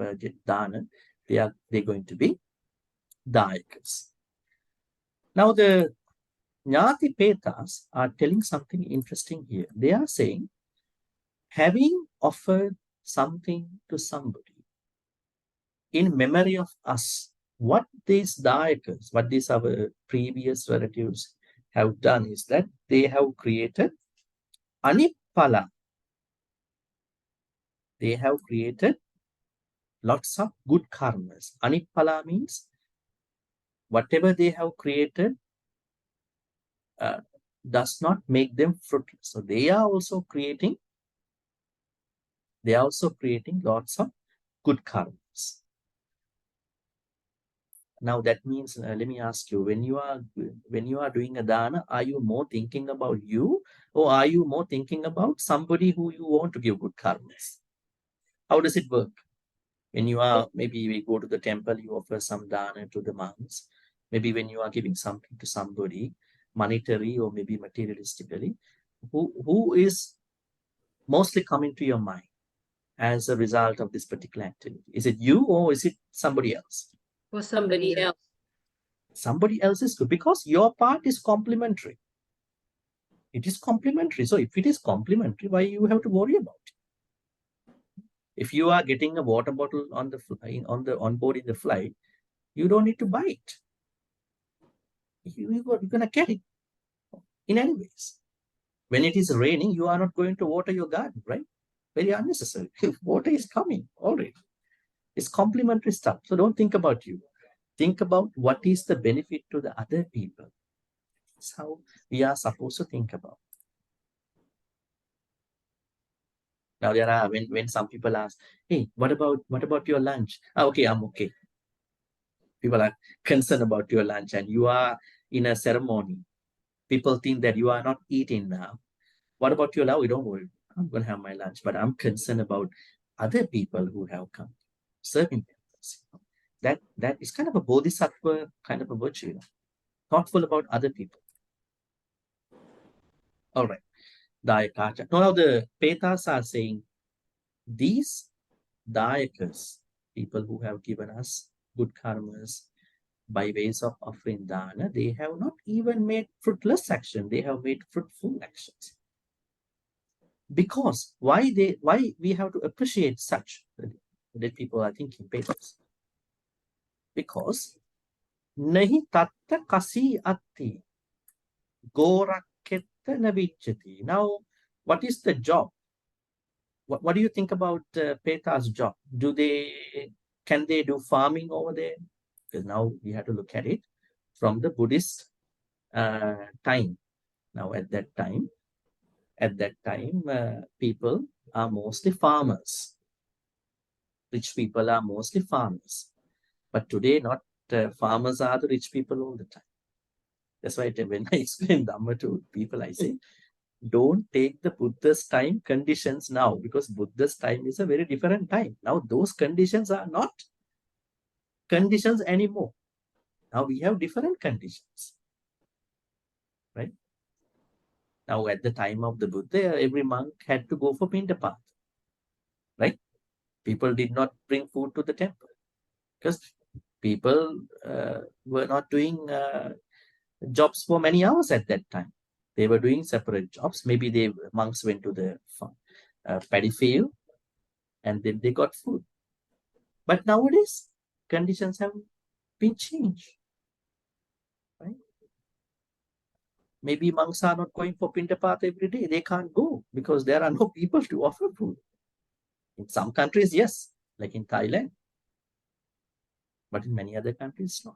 dana, they're going to be Dayakas. Now, the Jnati Petas are telling something interesting here. They are saying, having offered something to somebody in memory of us, what these Dayakas, what these our previous relatives have done is that they have created Anipala. They have created lots of good karmas. Anipala means whatever they have created does not make them fruitless. So they are also creating lots of good karmas. Now that means, let me ask you, when you are doing a dana, are you more thinking about you, or are you more thinking about somebody who you want to give good karmas? How does it work? When you are, maybe we go to the temple, you offer some dana to the monks. Maybe when you are giving something to somebody, monetary or maybe materialistically, who is mostly coming to your mind as a result of this particular activity? Is it you, or is it somebody else? For somebody else. Somebody else is good because your part is complementary. It is complementary. So if it is complementary, why you have to worry about it? If you are getting a water bottle on board in the flight, you don't need to buy it. You're gonna get it in any ways. When it is raining, you are not going to water your garden, right? Very unnecessary. Water is coming already. It's complementary stuff. So don't think about you. Think about what is the benefit to the other people. That's how we are supposed to think about. Now there are, when some people ask, hey, what about your lunch? Okay, I'm okay. People are concerned about your lunch and you are in a ceremony. People think that you are not eating now. What about your lunch? Don't worry, I'm going to have my lunch, but I'm concerned about other people who have come serving them. That is kind of a bodhisattva kind of a virtue, thoughtful about other people. All right. Dayakacha. Now the Petas are saying these Dayakas, people who have given us good karmas by ways of offering dana, they have not even made fruitless action, they have made fruitful actions. Because why we have to appreciate such that people are thinking Petas? Because nahi tatta kasi atti goraketta navicchati. Now, what is the job? What do you think about Peta's job? Can they do farming over there? Because now we have to look at it from the Buddhist time. Now at that time, people are mostly farmers. Rich people are mostly farmers. But today, not farmers are the rich people all the time. That's why when I explain Dhamma to people, I say, don't take the Buddha's time conditions now, because Buddha's time is a very different time. Now those conditions are not conditions anymore. Now we have different conditions, right? Now at the time of the Buddha, every monk had to go for Pindapat, right? People did not bring food to the temple because People were not doing jobs for many hours at that time. They were doing separate jobs. Maybe the monks went to the paddy field and then they got food. But nowadays, conditions have been changed. Right? Maybe monks are not going for Pindapath every day. They can't go because there are no people to offer food. In some countries, yes, like in Thailand. But in many other countries, not.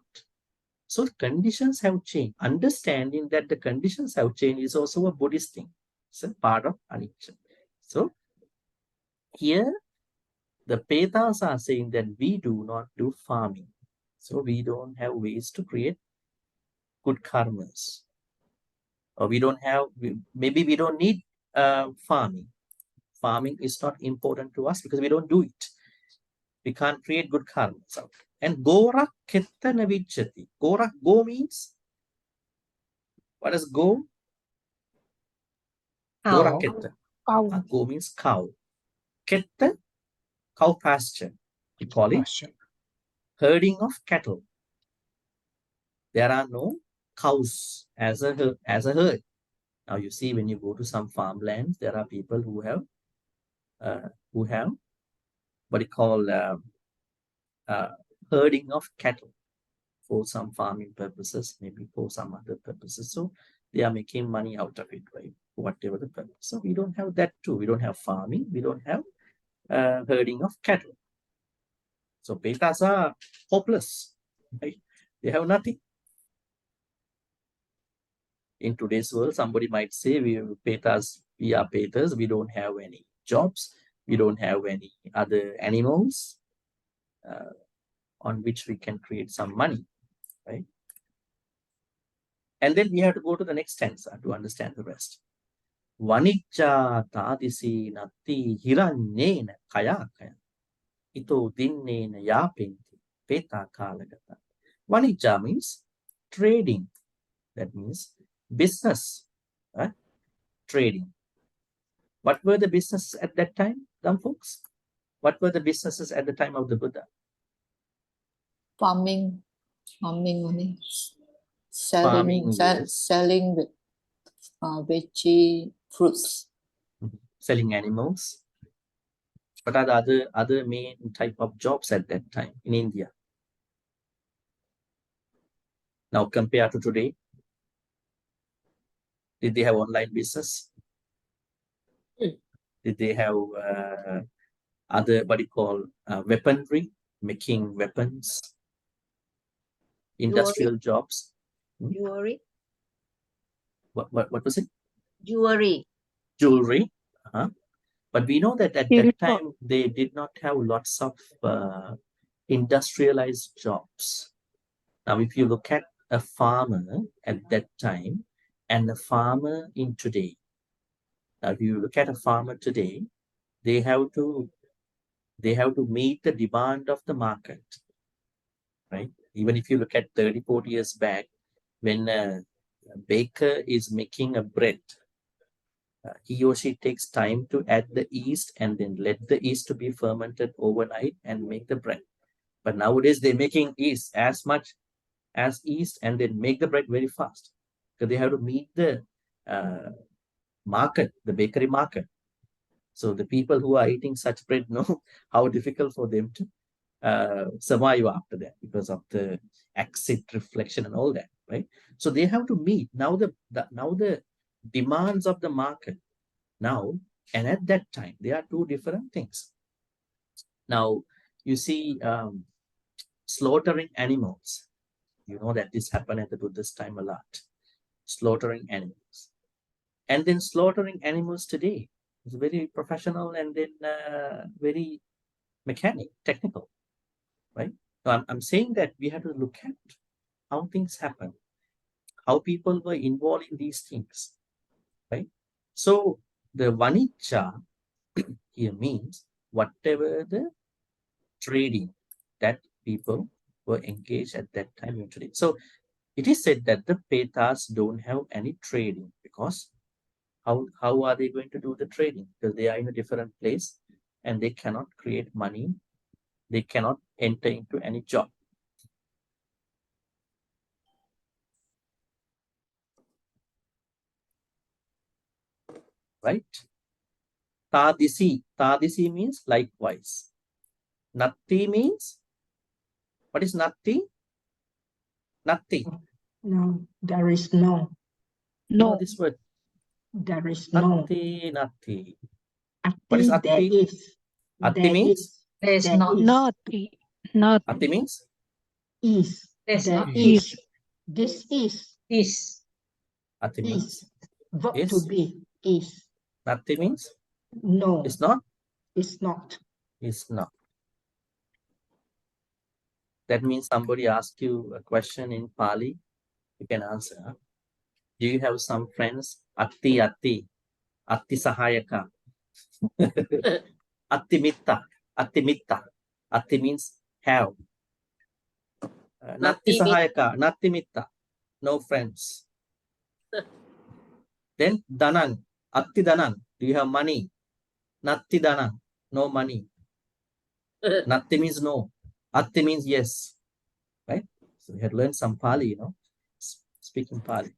So conditions have changed. Understanding that the conditions have changed is also a Buddhist thing. It's a part of anicca. So here, the Petas are saying that we do not do farming. So we don't have ways to create good karmas. Or we don't have, maybe we don't need farming. Farming is not important to us because we don't do it. We can't create good karmas out. And Gora Ketta Navichati. Gora, go means, what does go? Gora Ketta. Go means cow. Ketta, cow pasture. We call it herding of cattle. There are no cows as a herd. Now you see, when you go to some farmlands, there are people who have what you call herding of cattle for some farming purposes, maybe for some other purposes. So they are making money out of it, right? Whatever the purpose. So we don't have that too. We don't have farming. We don't have herding of cattle. So Petas are hopeless, right? They have nothing. In today's world, somebody might say, we are Petas, we don't have any jobs, we don't have any other animals on which we can create some money, right? And then we have to go to the next stanza to understand the rest. Vanicca tadisi natti hiranyena kaya kaya ito dinnena yapinti peta kalagata. Vanicca means trading. That means business, right? Trading. What were the businesses at that time, dumb folks? What were the businesses at the time of the Buddha? Farming only. Farming, Selling the veggie fruits. Selling animals. What are the other main type of jobs at that time in India? Now compared to today, did they have online business? Did they have other, what you call, weaponry, making weapons, industrial jobs? Jewelry. What was it? Jewelry. Jewelry. But we know that at that time, they did not have lots of industrialized jobs. Now, if you look at a farmer at that time and a farmer in today, now if you look at a farmer today, they have to meet the demand of the market, right? Even if you look at 30, 40 years back, when a baker is making a bread, he or she takes time to add the yeast and then let the yeast to be fermented overnight and make the bread. But nowadays they're making yeast as much as yeast and then make the bread very fast because they have to meet the market, the bakery market. So the people who are eating such bread know how difficult for them to survive after that because of the acid reflection and all that, right? So they have to meet now the demands of the market now, and at that time they are two different things. Now you see slaughtering animals. You know that this happened at the Buddha's time a lot. Slaughtering animals. And then slaughtering animals today is very professional and then very technical, right? So I'm saying that we have to look at how things happen, how people were involved in these things, right? So the vanicca here means whatever the trading that people were engaged at that time in today. So it is said that the Petas don't have any trading because how are they going to do the trading? Because they are in a different place and they cannot create money. They cannot enter into any job. right? Tadisi means likewise. Natti means, what is natti? Natti. No, there is no. No, this word. There is no. Natti. What is There atti? is. Atti There means? is. There is not. Nati. Not Atti means? Is. There's There not. is. This is. Is. Atti means? Is. Verb Is. to be. Is. Natti means? No. It's not? It's not. It's not. That means somebody asks you a question in Pali, you can answer. Huh? Do you have some friends? Atti sahayaka. Atti mitta. Atti means have. Natti sahayaka, natti mitta. No friends. Then danan, atti danan. Do you have money? Natti danan, no money. Natti means no. Atti means yes. Right? So we had learned some Pali, speaking Pali.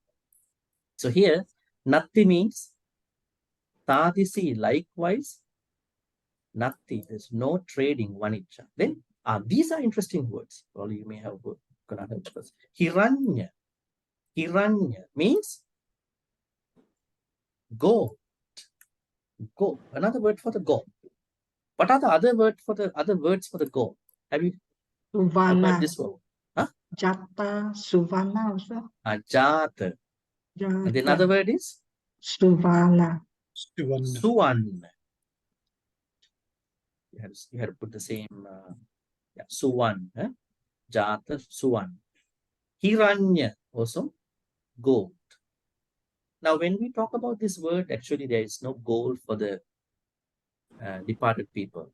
So here, natti means tadisi, likewise. Natti, there's no trading vanicca. Then these are interesting words. Probably you may have heard. Hiranya. Hiranya means gold. Gold. Another word for the gold. What are the other words for the gold? Have you heard this word? Huh? Jata, Suvana also. Jata. And the another word is? Suvana. Suvan. You had to put the same, Suvan. Jata, Suvan. Hiranya also gold. Now, when we talk about this word, actually there is no gold for the departed people,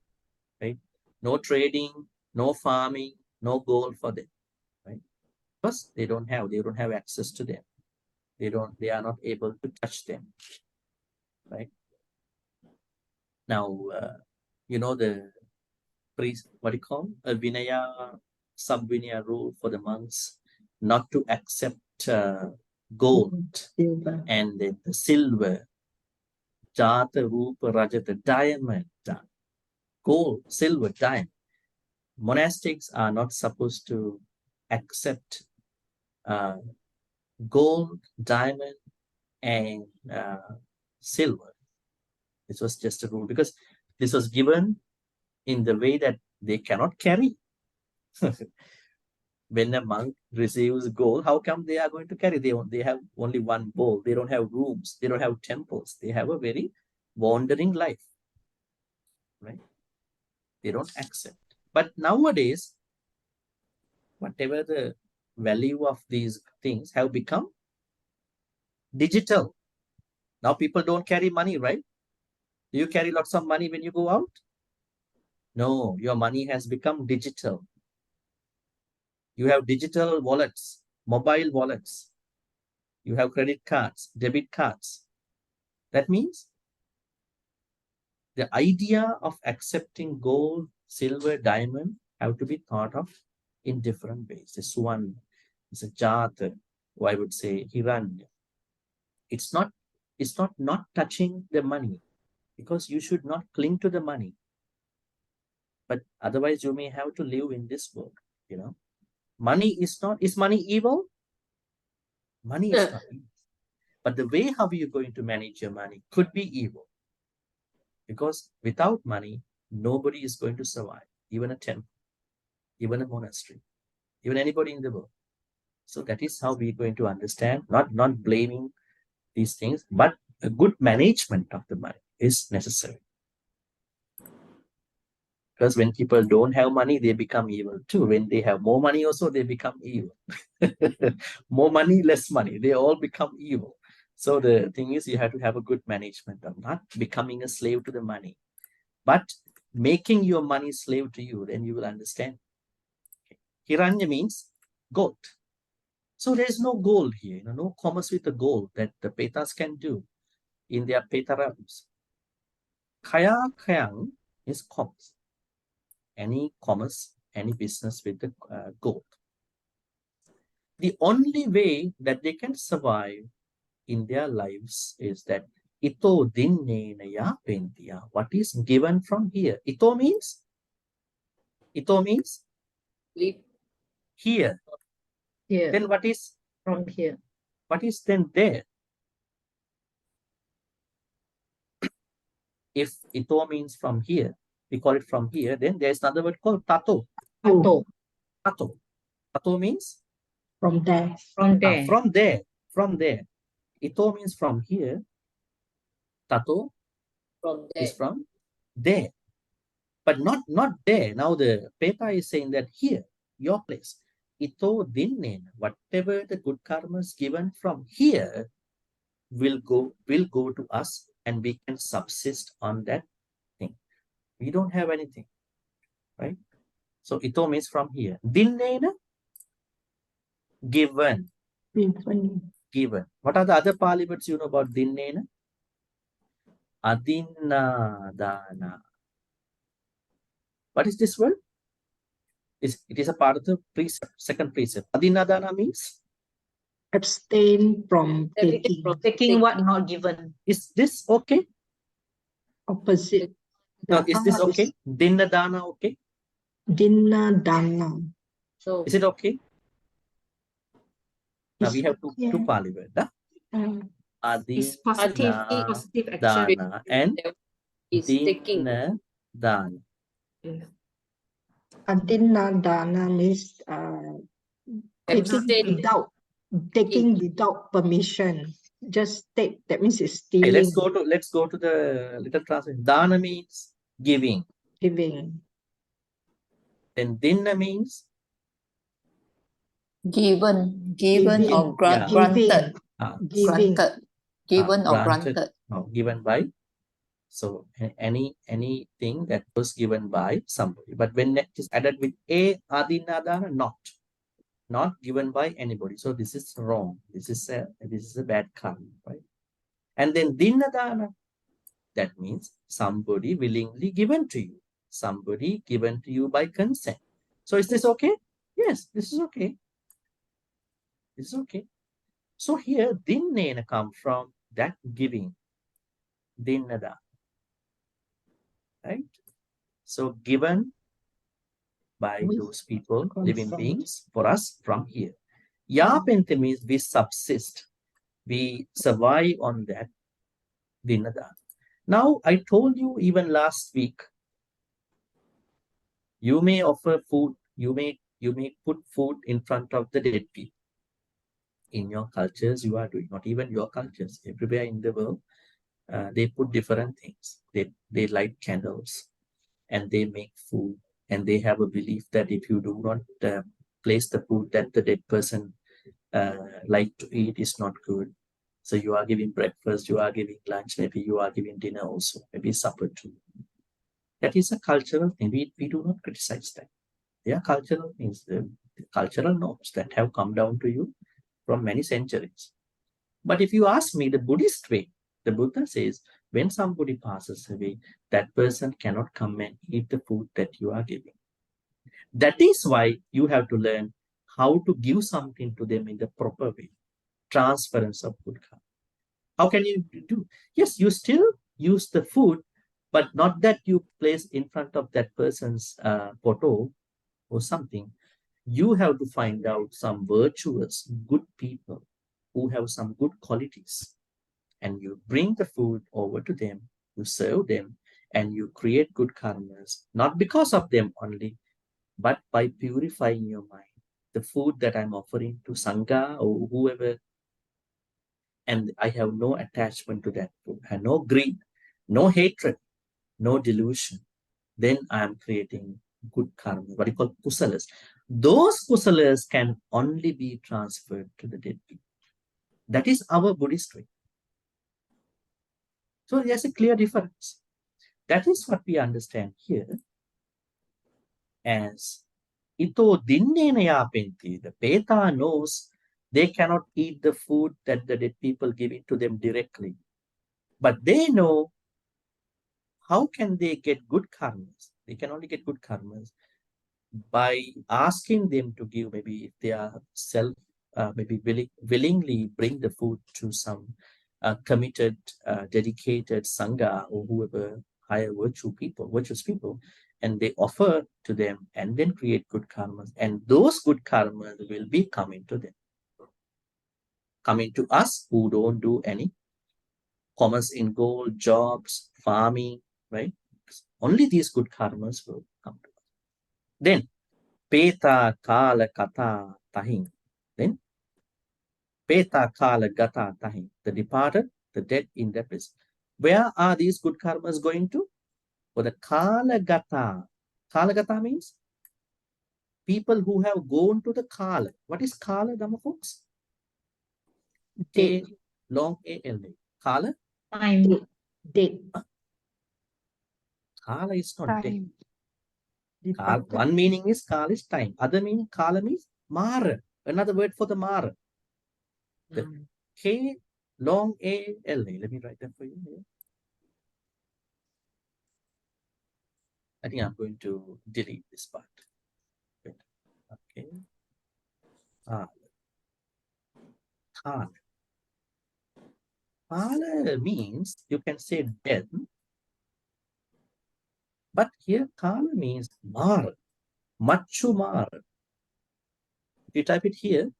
right? No trading, no farming, no gold for them, right? Because they don't have access to them. They are not able to touch them, right? Now, the priest, what do you call a Vinaya, sub-Vinaya rule for the monks not to accept gold and the silver, Jata, Rupa, Rajata, diamond, gold, silver, diamond. Monastics are not supposed to accept gold, diamond, and silver. This was just a rule because this was given in the way that they cannot carry. When a monk receives gold, how come they are going to carry? They have only one bowl. They don't have rooms. They don't have temples. They have a very wandering life, right? They don't accept. But nowadays, whatever the value of these things have become digital. Now people don't carry money, right? Do you carry lots of money when you go out? No, your money has become digital. You have digital wallets, mobile wallets. You have credit cards, debit cards. That means the idea of accepting gold, silver, diamond have to be thought of in different ways. This one is a jata, or I would say hiranya. It's not touching the money, because you should not cling to the money. But otherwise you may have to live in this world, Money is money evil? Money is not evil. But the way how you're going to manage your money could be evil. Because without money, nobody is going to survive. Even a temple, even a monastery, even anybody in the world. So that is how we're going to understand, not blaming these things, but a good management of the money is necessary. Because when people don't have money, they become evil too. When they have more money also, they become evil. More money, less money, they all become evil. So the thing is, you have to have a good management of not becoming a slave to the money, but making your money slave to you, then you will understand. Okay. Hiranya means gold. So there is no gold here, no commerce with the gold that the Petas can do in their Peta realms. Kaya Kayang is commerce. Any commerce, any business with the gold. The only way that they can survive in their lives is that Ito dinnena yapentiya. What is given from here? Ito means Leave here. here. Then what is From here. what is then there? If ito means from here, we call it from here, then there's another word called tato. Oh, Tato. Tato means from there. From there. From there. Ito means from here. Tato From is there. from there. But not there. Now the Peta is saying that here, your place. Ito dinnen. Whatever the good karmas given from here will go to us, and we can subsist on that thing. We don't have anything, right? So ito means from here. Dinnena, given. Given. What are the other Pali words you know about dinnena? Adinna dana. What is this word? It is a part of the precept, second precept. Adinna dana means Abstain from taking. From taking what not given. Is this okay? Opposite. No, is this okay? Dinna dana okay? Dinna dana. So Is it okay? Now It's- we have two yeah. Pali words. it's positive action. Dana and Is taking. dinna dana. Adinna dana means Abstain. taking without permission. Just take. That means it's Hey, stealing. let's go to the little translation. Dana means giving. Giving. Then dinna means Given Giving. or Yeah. granted. Giving. Granted. Given or granted. No, given by. So anything that was given by somebody. But when it is added with a adinna dana, not given by anybody. So this is wrong. This is a bad karma, right? And then dinna dana, that means somebody willingly given to you. Somebody given to you by consent. So is this okay? Yes, this is okay. This is okay. So here dinnena comes from that giving. Dinnada. Right? So given by those people, living beings, for us from here. Yapente means we subsist. We survive on that dinada. Now, I told you even last week, you may offer food, you may put food in front of the dead people. In your cultures, you are doing, not even your cultures, everywhere in the world, they put different things. They light candles and they make food, and they have a belief that if you do not place the food that the dead person like to eat is not good. So you are giving breakfast, you are giving lunch, maybe you are giving dinner also, maybe supper too. That is a cultural thing. We do not criticize that. They are cultural things, the cultural norms that have come down to you from many centuries. But if you ask me the Buddhist way, the Buddha says, when somebody passes away, that person cannot come and eat the food that you are giving. That is why you have to learn how to give something to them in the proper way. Transference of good karma. How can you do? Yes, you still use the food, but not that you place in front of that person's photo or something. You have to find out some virtuous, good people who have some good qualities. And you bring the food over to them, you serve them, and you create good karmas, not because of them only, but by purifying your mind. The food that I'm offering to Sangha or whoever, and I have no attachment to that food, and no greed, no hatred, no delusion, then I am creating good karma, what you call kusalas. Those kusalas can only be transferred to the dead people. That is our Buddhist way. So there's a clear difference. That is what we understand here as ito dinnena yapenti. The Peta knows they cannot eat the food that the dead people give it to them directly. But they know how can they get good karmas. They can only get good karmas by asking them to give, maybe if they are willingly bring the food to some committed, dedicated Sangha or whoever higher virtuous people, and they offer to them and then create good karmas. And those good karmas will be coming to them. Coming to us who don't do any commerce in gold, jobs, farming, right? Only these good karmas will come to us. Then, Peta Kala Kata Tahin. Then, Peta Kala Gata Tahin. The departed, the dead in their place. Where are these good karmas going to? For the Kala Gata. Kala Gata means people who have gone to the Kala. What is Kala, Dhamma folks? K long A-L-A. Kala? Time. Date. Kala is not Time. dead. Kala, one meaning is Kala is time. Other meaning Kala means Mara. Another word for the Mara. The K long A-L-A. Let me write that for you here. I think I'm going to delete this part. Okay. Kala. Kala. Kala means, you can say dead, but here Kala means Mara. Machu Mara. If you type it here,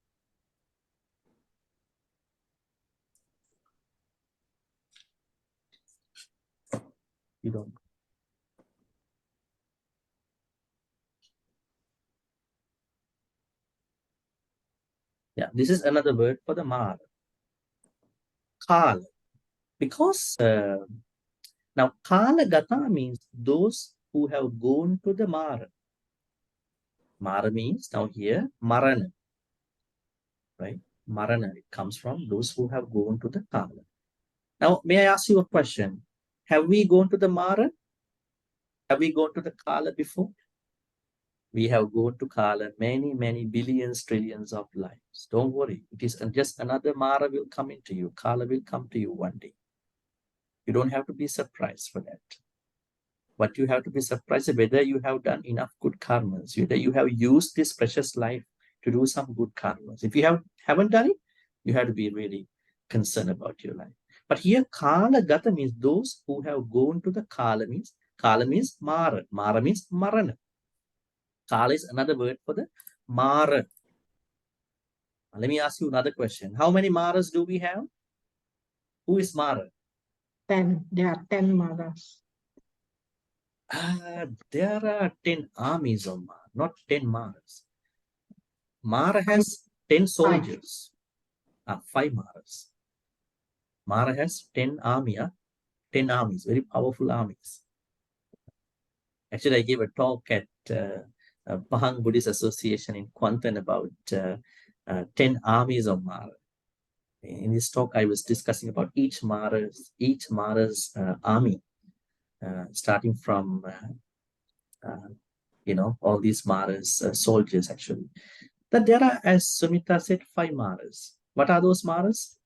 you don't. Yeah, this is another word for the Mara. Kala. Because now Kala Gata means those who have gone to the Mara. Mara means now here Marana. Right? Marana. It comes from those who have gone to the Kala. Now, may I ask you a question? Have we gone to the Mara? Have we gone to the Kala before? We have gone to Kala many, many billions, trillions of lives. Don't worry. It is just another Mara will come into you. Kala will come to you one day. You don't have to be surprised for that. But you have to be surprised whether you have done enough good karmas, whether you have used this precious life to do some good karmas. If you haven't done it, you have to be really concerned about your life. But here, Kala Gata means those who have gone to the Kala means Mara. Mara means Marana. Kala is another word for the Mara. Let me ask you another question. How many Maras do we have? Who is Mara? 10. There are 10 Maras. There are 10 armies of Mara, not 10 Maras. Mara has 10 soldiers. 5 Maras. Mara has 10 armies, very powerful armies. Actually, I gave a talk at Pahang Buddhist Association in Kuantan about 10 armies of Mara. In this talk, I was discussing about each Mara's army, starting from all these Maras, soldiers actually. That there are, as Sumita said, 5 Maras. What are those Maras?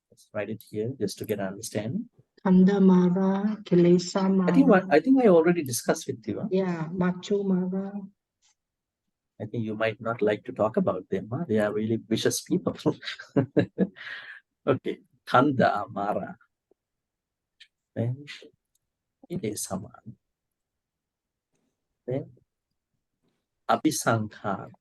Let's write it here just to get an understanding. Kanda Mara, Kilesa Mara. I think I already discussed with you. Huh? Yeah, Machu Mara. I think you might not like to talk about them. Huh? They are really vicious people. Okay, Kanda Mara. Then Kilesa Mara. Then Abhisankar.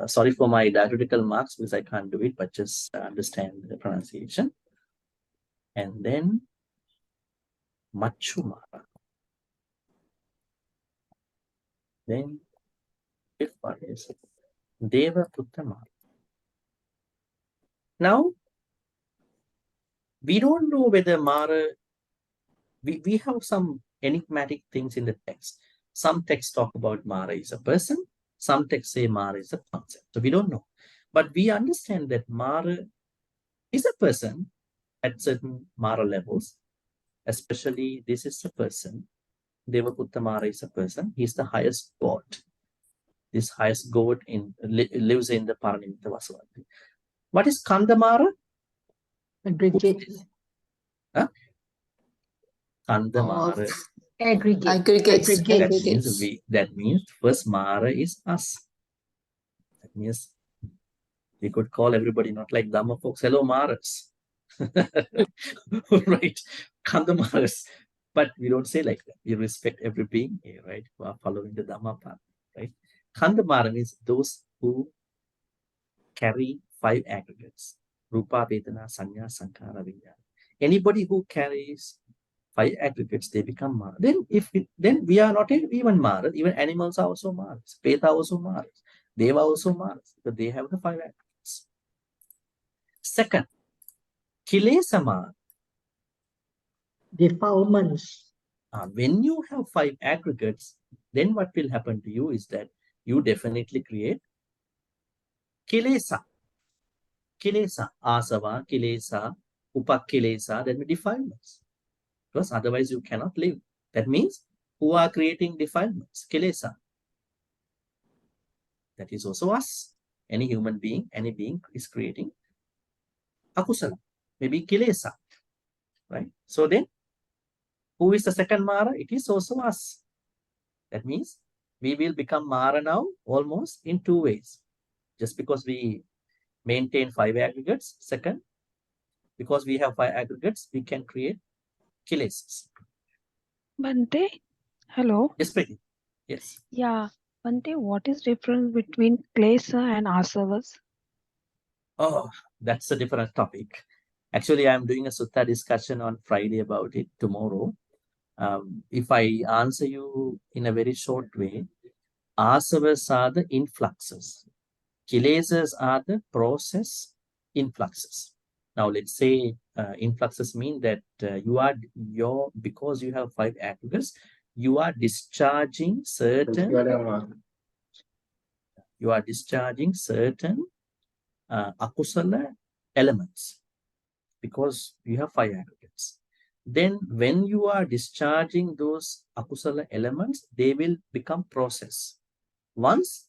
Sorry for my diacritical marks because I can't do it, but just understand the pronunciation. And then Machumara. Then fifth one is Devaputtamara. Now, we don't know whether Mara, we have some enigmatic things in the text. Some texts talk about Mara is a person, some texts say Mara is a concept. So we don't know. But we understand that Mara is a person at certain Mara levels. Especially, this is a person. Devaputtamara is a person. He's the highest god. This highest god lives in the Paranimita Vasavati. What is Kandamara? Aggregate. Huh? Kandamara. Aggregate. That means first Mara is us. That means We could call everybody, not like Dhamma folks, hello Maras. Right? Kandamaras. But we don't say like that. We respect every being here, right? Who are following the Dhamma path, right? Kandamara means those who carry 5 aggregates. Rupa, Vedana, Sanya, Sankhara, Vijnana. Anybody who carries 5 aggregates, they become Mara. Then then we are not even Mara. Even animals are also Maras. Peta are also Maras. Deva also Maras. But they have the 5 aggregates. Second, Kilesa Mara. Defilements. When you have 5 aggregates, then what will happen to you is that you definitely create Kilesa. Kilesa, Asava, Kilesa, Upakilesa, then defilements. Because otherwise you cannot live. That means who are creating defilements? Kilesa. That is also us. Any human being, any being is creating akusala, maybe kilesa, right? So then, who is the second Mara? It is also us. That means we will become Mara now almost in 2 ways. Just because we maintain 5 aggregates. Second, because we have 5 aggregates, we can create kilesas. Bhante, hello. Yes, Preeti. Yes. Yeah, Bhante, what is difference between klesa and asavas? Oh, that's a different topic. Actually, I'm doing a Sutta discussion on Friday about it tomorrow. If I answer you in a very short way, asavas are the influxes. Kilesas are the process influxes. Now, let's say influxes mean that because you have 5 aggregates, you are discharging certain akusala elements because you have 5 aggregates. Then when you are discharging those akusala elements, they will become process. Once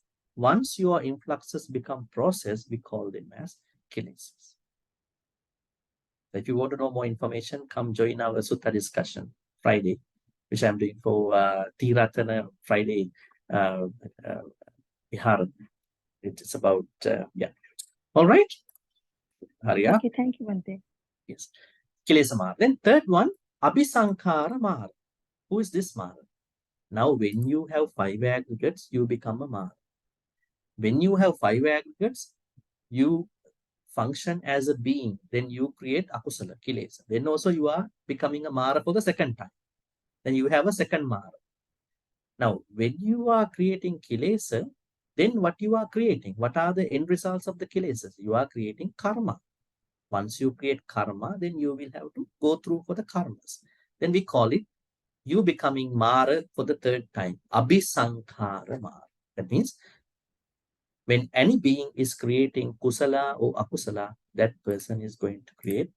your influxes become process, we call them as kilesas. If you want to know more information, come join our Sutta discussion Friday, which I'm doing for Tiratana Friday Viharan. It's about, yeah. All right. Hariya. Okay, thank you, Bhante. Yes. Kilesa Mara. Then third one, Abhisankhara Mara. Who is this Mara? Now, when you have 5 aggregates, you become a Mara. When you have 5 aggregates, you function as a being. Then you create akusala, kilesa. Then also you are becoming a Mara for the second time. Then you have a second Mara. Now, when you are creating kilesa, then what you are creating? What are the end results of the kilesas? You are creating karma. Once you create karma, then you will have to go through for the karmas. Then we call it you becoming Mara for the third time. Abhisankhara Mara. That means when any being is creating kusala or akusala, that person is going to create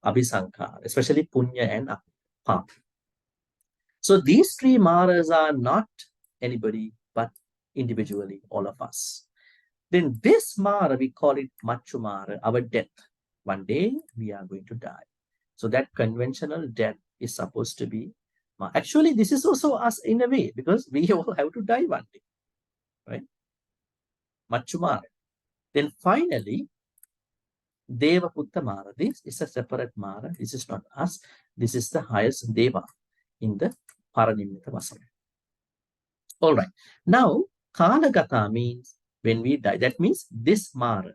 abhisankhara, especially punya and papa. So these 3 Maras are not anybody but individually all of us. Then this Mara, we call it Machu Mara, our death. One day we are going to die. So that conventional death is supposed to be, actually this is also us in a way, because we all have to die one day, right? Machu Mara. Then finally, Deva Putta Mara. This is a separate Mara. This is not us. This is the highest Deva in the Paranimita Vasana. All right. Now, Kalagata means when we die. That means this Mara,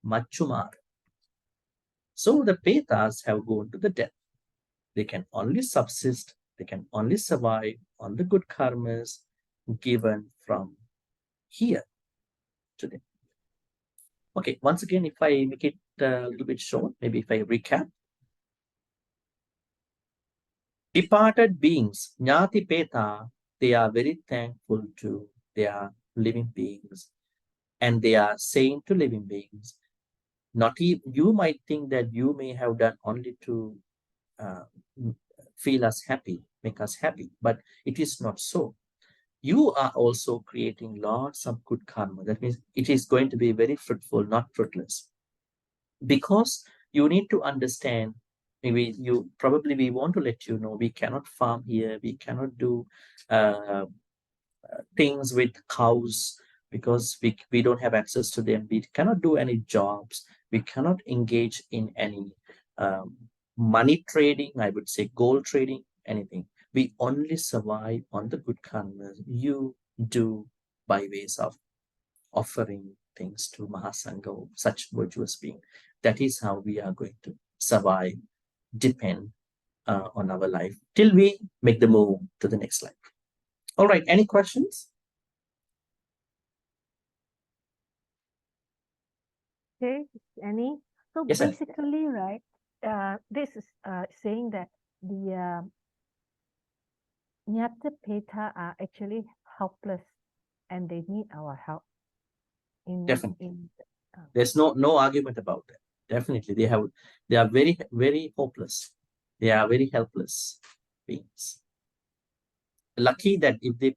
Machu Mara. So the Petas have gone to the death. They can only subsist. They can only survive on the good karmas given from here to them. Okay, once again, if I make it a little bit short, maybe if I recap. Departed beings, Jnati Peta, they are very thankful to their living beings. And they are saying to living beings, you might think that you may have done only to feel us happy, make us happy, but it is not so. You are also creating lots of good karma. That means it is going to be very fruitful, not fruitless. Because you need to understand, maybe we want to let you know, we cannot farm here, we cannot do things with cows because we don't have access to them. We cannot do any jobs. We cannot engage in any money trading, I would say gold trading, anything. We only survive on the good karma you do by ways of offering things to Mahasangha, such virtuous being. That is how we are going to survive, depend on our life till we make the move to the next life. All right, any questions? Okay, any? So Yes, sir. basically, right, this is saying that the Nyata Peta are actually helpless and they need our help. Definitely. There's no argument about that. Definitely. They are very, very hopeless. They are very helpless beings. Lucky that if they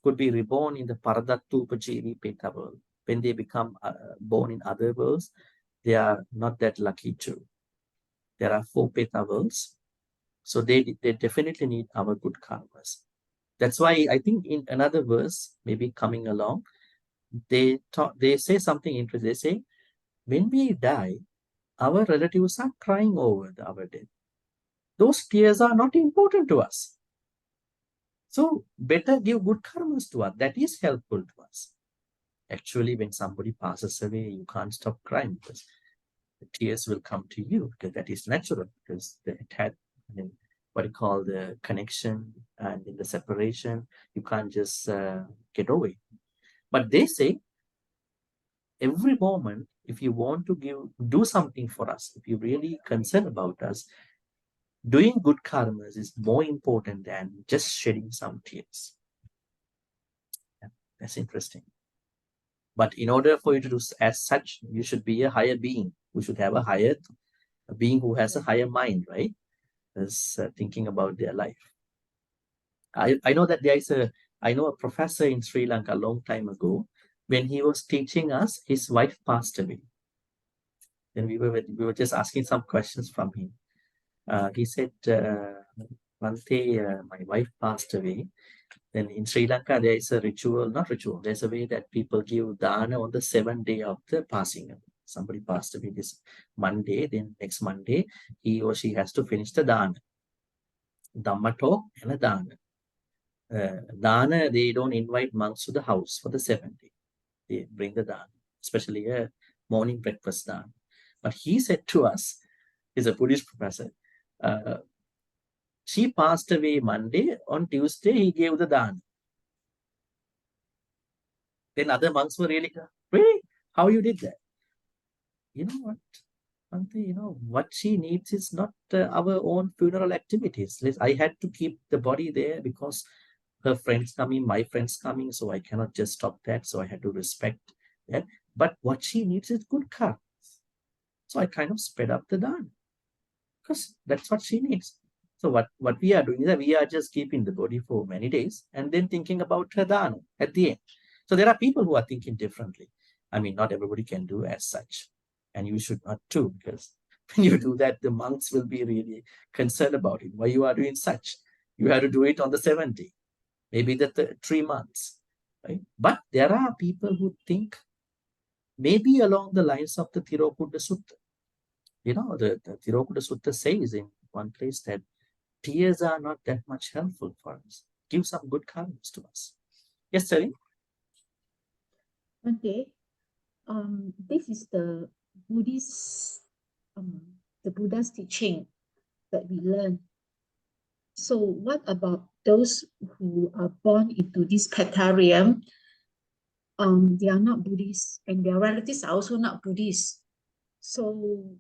could be reborn in the Paradattu Upajivi Peta world, when they become born in other worlds, they are not that lucky too. There are 4 Peta worlds. So they definitely need our good karmas. That's why I think in another verse, maybe coming along, they say something interesting. They say, when we die, our relatives are crying over our death. Those tears are not important to us. So better give good karmas to us. That is helpful to us. Actually, when somebody passes away, you can't stop crying because the tears will come to you, because that is natural, because it had what you call the connection, and in the separation, you can't just get away. But they say, every moment, if you want to do something for us, if you're really concerned about us, doing good karmas is more important than just shedding some tears. Yeah, that's interesting. But in order for you to do as such, you should be a higher being. We should have a being who has a higher mind, right? Is thinking about their life. I know that I know a professor in Sri Lanka a long time ago. When he was teaching us, his wife passed away. Then we were just asking some questions from him. He said, Bhante, my wife passed away. Then in Sri Lanka, there is a there's a way that people give dana on the 7th day of the passing away. Somebody passed away this Monday, then next Monday, he or she has to finish the dana. Dhamma talk and a dana. Dana, they don't invite monks to the house for the 7th day. They bring the dana, especially a morning breakfast dana. But he said to us, he's a Buddhist professor, she passed away Monday, on Tuesday he gave the dana. Then other monks were really, how you did that? You know what, Bhante, what she needs is not our own funeral activities. I had to keep the body there because her friends coming, my friends coming, so I cannot just stop that. So I had to respect that. But what she needs is good karma. So I kind of sped up the dana because that's what she needs. So what we are doing is that we are just keeping the body for many days and then thinking about her dana at the end. So there are people who are thinking differently. I mean, not everybody can do as such. And you should not too, because when you do that, the monks will be really concerned about it. Why you are doing such? You have to do it on the 7th day, maybe the 3 months, right? But there are people who think maybe along the lines of the Tirokuḍḍa Sutta. The Tirokuḍḍa Sutta says in one place that tears are not that much helpful for us. Give some good karmas to us. Yes, Sari? Okay. This is the Buddhist, the Buddha's teaching that we learn. So what about those who are born into this Petarium? They are not Buddhists, and their relatives are also not Buddhists. So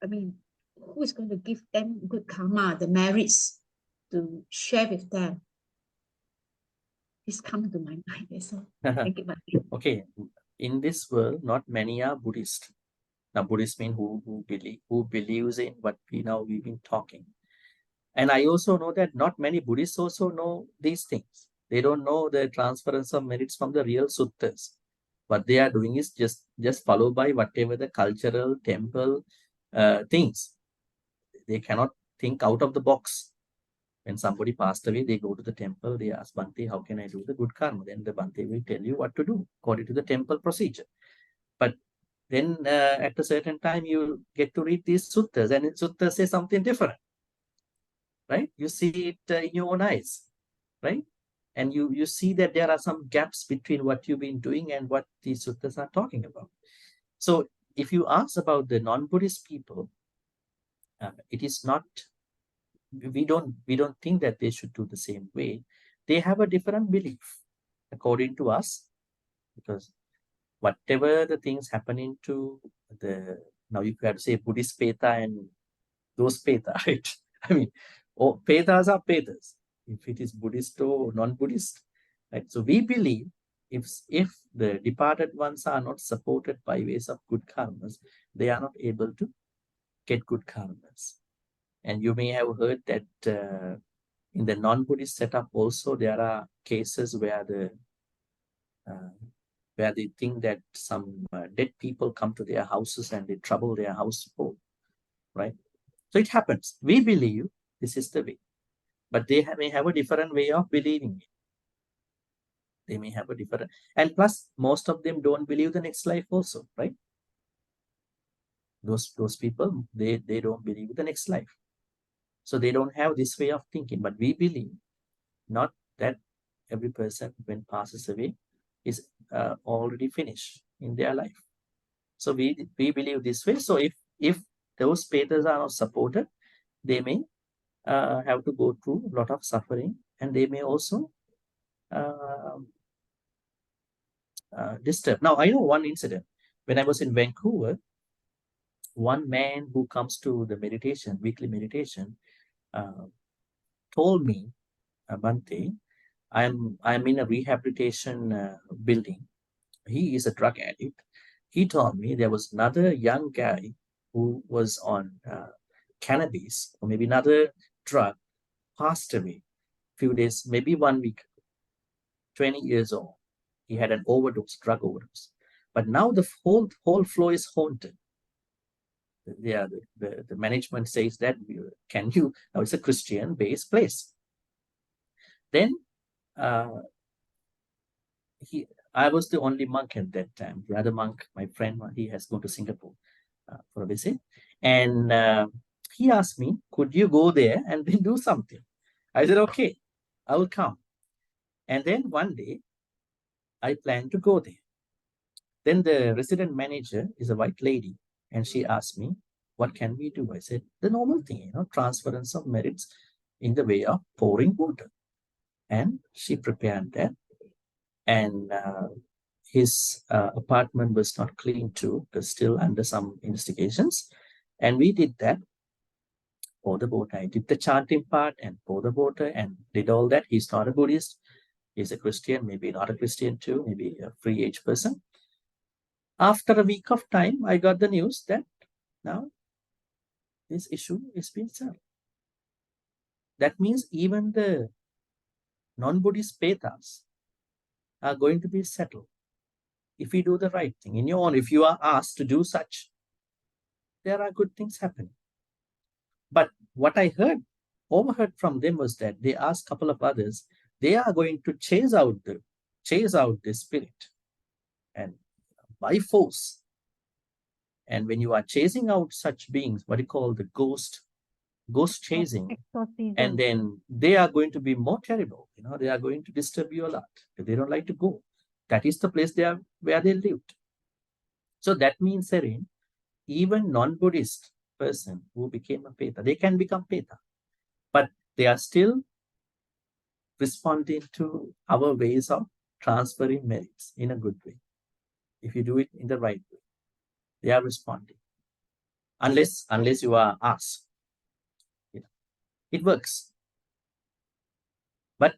I mean, who is going to give them good karma, the merits to share with them? This comes to my mind. So thank you, Bhante. Okay, in this world, not many are Buddhist. Now, Buddhist means who believes in what we've been talking. And I also know that not many Buddhists also know these things. They don't know the transference of merits from the real suttas. What they are doing is just follow by whatever the cultural temple things. They cannot think out of the box. When somebody passed away, they go to the temple, they ask Bhante, how can I do the good karma? Then the Bhante will tell you what to do according to the temple procedure. But then at a certain time, you get to read these suttas, and in sutta say something different, right? You see it in your own eyes, right? And you see that there are some gaps between what you've been doing and what these suttas are talking about. So if you ask about the non-Buddhist people, it is not, we don't think that they should do the same way. They have a different belief according to us, because whatever the things happening to the, now you have to say Buddhist Peta and those Peta, right? I mean, Petas are Petas, if it is Buddhist or non-Buddhist, right? So we believe if the departed ones are not supported by ways of good karmas, they are not able to get good karmas. And you may have heard that in the non-Buddhist setup also, there are cases where they think that some dead people come to their houses and they trouble their household, right? So it happens. We believe this is the way, but they may have a different way of believing it. They may have a different, and plus most of them don't believe the next life also, right? Those people, they don't believe the next life. So they don't have this way of thinking, but we believe not that every person when passes away is already finished in their life. So we believe this way. So if those Petas are not supported, they may have to go through a lot of suffering, and they may also disturb. Now I know one incident when I was in Vancouver. One man who comes to the meditation, weekly meditation, told me, Bhante, I'm in a rehabilitation building. He is a drug addict. He told me there was another young guy who was on cannabis or maybe another drug, passed away a few days, maybe 1 week, 20 years old. He had an overdose, drug overdose. But now the whole floor is haunted. Yeah, the management says that now it's a Christian-based place. Then I was the only monk at that time. The other monk, my friend, he has gone to Singapore for a visit. And he asked me, could you go there and then do something? I said, okay, I will come. And then one day, I plan to go there. Then the resident manager is a white lady, and she asked me, what can we do? I said, the normal thing, transference of merits in the way of pouring water. And she prepared that. And his apartment was not clean too, because still under some investigations. And we did that, pour the water. I did the chanting part and pour the water and did all that. He's not a Buddhist. He's a Christian, maybe not a Christian too, maybe a free age person. After a week of time, I got the news that now this issue is being settled. That means even the non-Buddhist Petas are going to be settled if you do the right thing. In your own, if you are asked to do such, there are good things happening. But what I overheard from them was that they asked a couple of others, they are going to chase out the spirit, and by force. And when you are chasing out such beings, what you call the ghost chasing, and then they are going to be more terrible. They are going to disturb you a lot. They don't like to go. That is the place where they lived. So that means, Serene, even non-Buddhist person who became a Peta, they can become Peta, but they are still responding to our ways of transferring merits in a good way. If you do it in the right way, they are responding. Unless you are asked. It works. But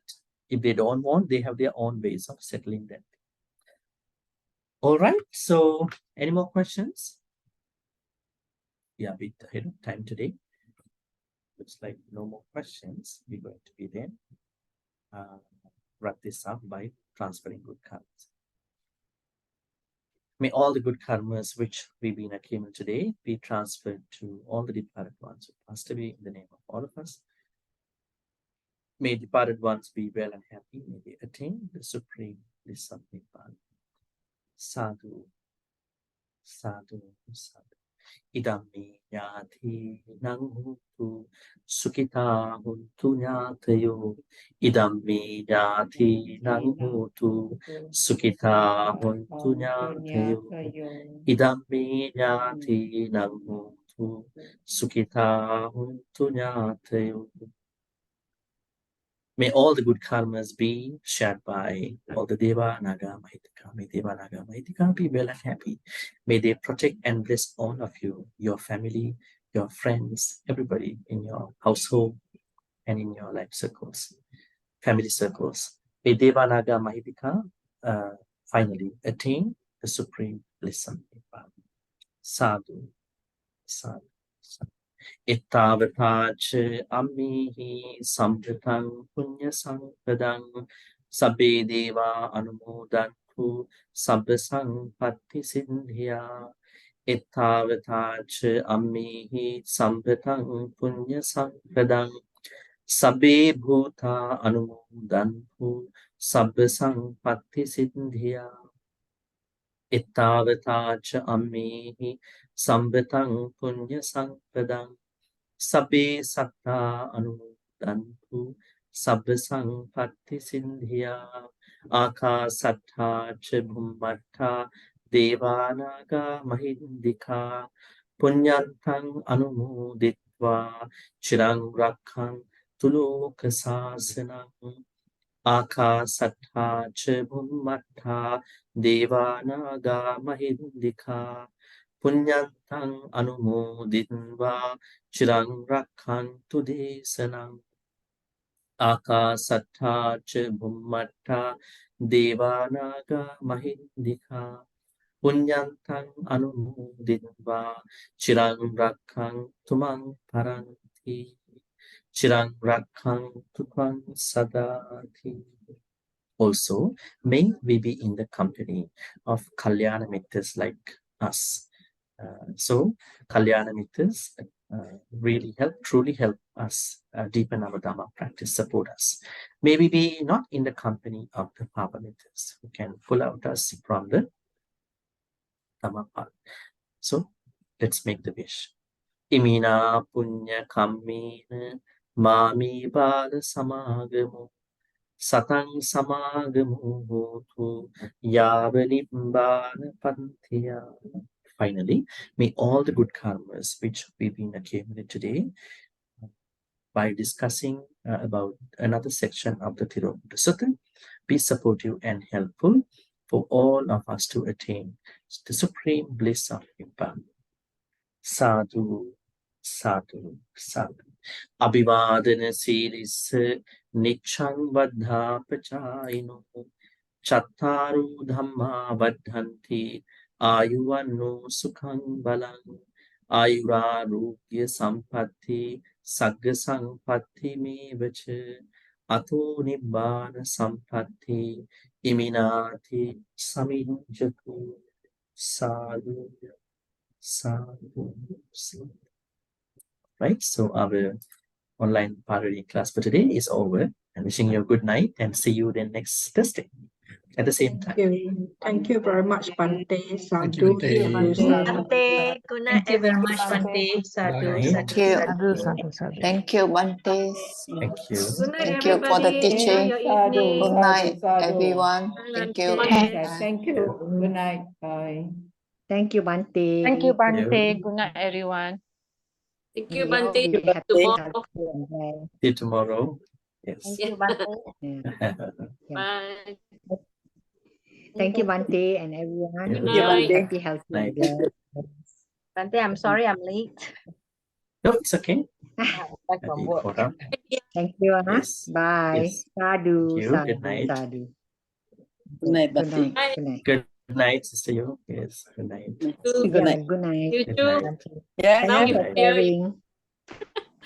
if they don't want, they have their own ways of settling that. All right. So any more questions? Yeah, a bit ahead of time today. Looks like no more questions. We're going to be then wrap this up by transferring good karmas. May all the good karmas which we've been accumulating today be transferred to all the departed ones who passed away in the name of all of us. May departed ones be well and happy. May they attain the supreme bliss of Nibbana. Sadhu, sadhu, sadhu. Idammi nyati nangutu sukita huntu nyatayo. Idammi nyati nangutu sukita huntu nyatayo. Idammi nyati nangutu sukita huntu nyatayo. May all the good karmas be shared by all the Deva, Naga, Mahitika. May Deva, Naga, Mahitika be well and happy. May they protect and bless all of you, your family, your friends, everybody in your household and in your life circles, family circles. May Deva, Naga, Mahitika finally attain the supreme bliss of Nibbana. Sadhu, sadhu, sadhu. Ittavatacha ammihi samritam punya sampadang sabbe deva anumodantu sabba sampatti sindhya. Ittavatacha ammihi samritam punya sampadang sabbe bhuta anumodantu sabba sampatti sindhya. Ittavatacha ammihi samritam punya sampadang sabbe satta anumodantu sabba sampatti sindhya. Akasatta cha bhummatta devanaga mahindika punyantang anumoditva chirang rakkhantu loka sasanam. Akasatta cha bhummatta devanaga mahindika punyantang anumoditva chirang rakkhantu desanam. Akasatta cha bhummatta devanaga mahindika punyantang anumoditva chirang rakkhantu mang paranti. Chirang rakkhantu tvang sadati. Also, may we be in the company of Kalyana Mittas like us. So, Kalyana Mittas really truly help us deepen our Dhamma practice, support us. May we be not in the company of the Papa Mittas who can pull out us from the Dhamma path. So, let's make the wish. Imina punya kammena mami bala samagamu satang samagamu hotu yava nibbana pantiya. Finally, may all the good karmas which we've been accumulated today by discussing about another section of the Tirokuḍḍa Sutta be supportive and helpful for all of us to attain the supreme bliss of Nibbana. Sadhu, sadhu, sadhu. Abhivadana silis nichang vadha pachayino chattaru dhamma vadhanti ayuvanno sukhang balang ayurarogya sampatti sagga sampatti me vacha ato nibbana sampatti iminati saminjatu. Sadhu, sadhu, sadhu. Right, so our online parody class for today is over. I'm wishing you a good night and see you then next Thursday at the same time. Thank you very much, Bhante. Thank you, Sadhu, Bhante. sadhu, Bhante, good night, Thank you very everyone. much, Bhante. Sadhu, Right. Thank you. Sadhu, sadhu, sadhu. Thank you, Bhante. Thank you. Good night, Thank you for the everybody. Enjoy teaching. your Sadhu, evening. Good night, sadhu. everyone. Thank you. Namaste. Thank you. Good night. Bye. Thank you, Bhante. Thank you, Thank you. Bhante. Good night, everyone. Thank you, May all Bhante. be happy, Tomorrow. healthy, and well. See you tomorrow. Yes. Thank Yeah. you, Bhante. Yeah. Bye. Thank you, Bhante, and everyone. Good May all be night. happy, healthy, and Night. well. Bhante, I'm sorry I'm late. No, it's okay. Back from Okay, work. caught up. Thank you. Yes. Bye. Yes. Sadhu, Thank you. sadhu, Good night. sadhu. Good night, Good Bhante. night. Good night. Good night, Sister Yo. Yes. Good night. Good night. Good night. You Good too. night. Yeah. Thank Now you you for Good night. hear sharing.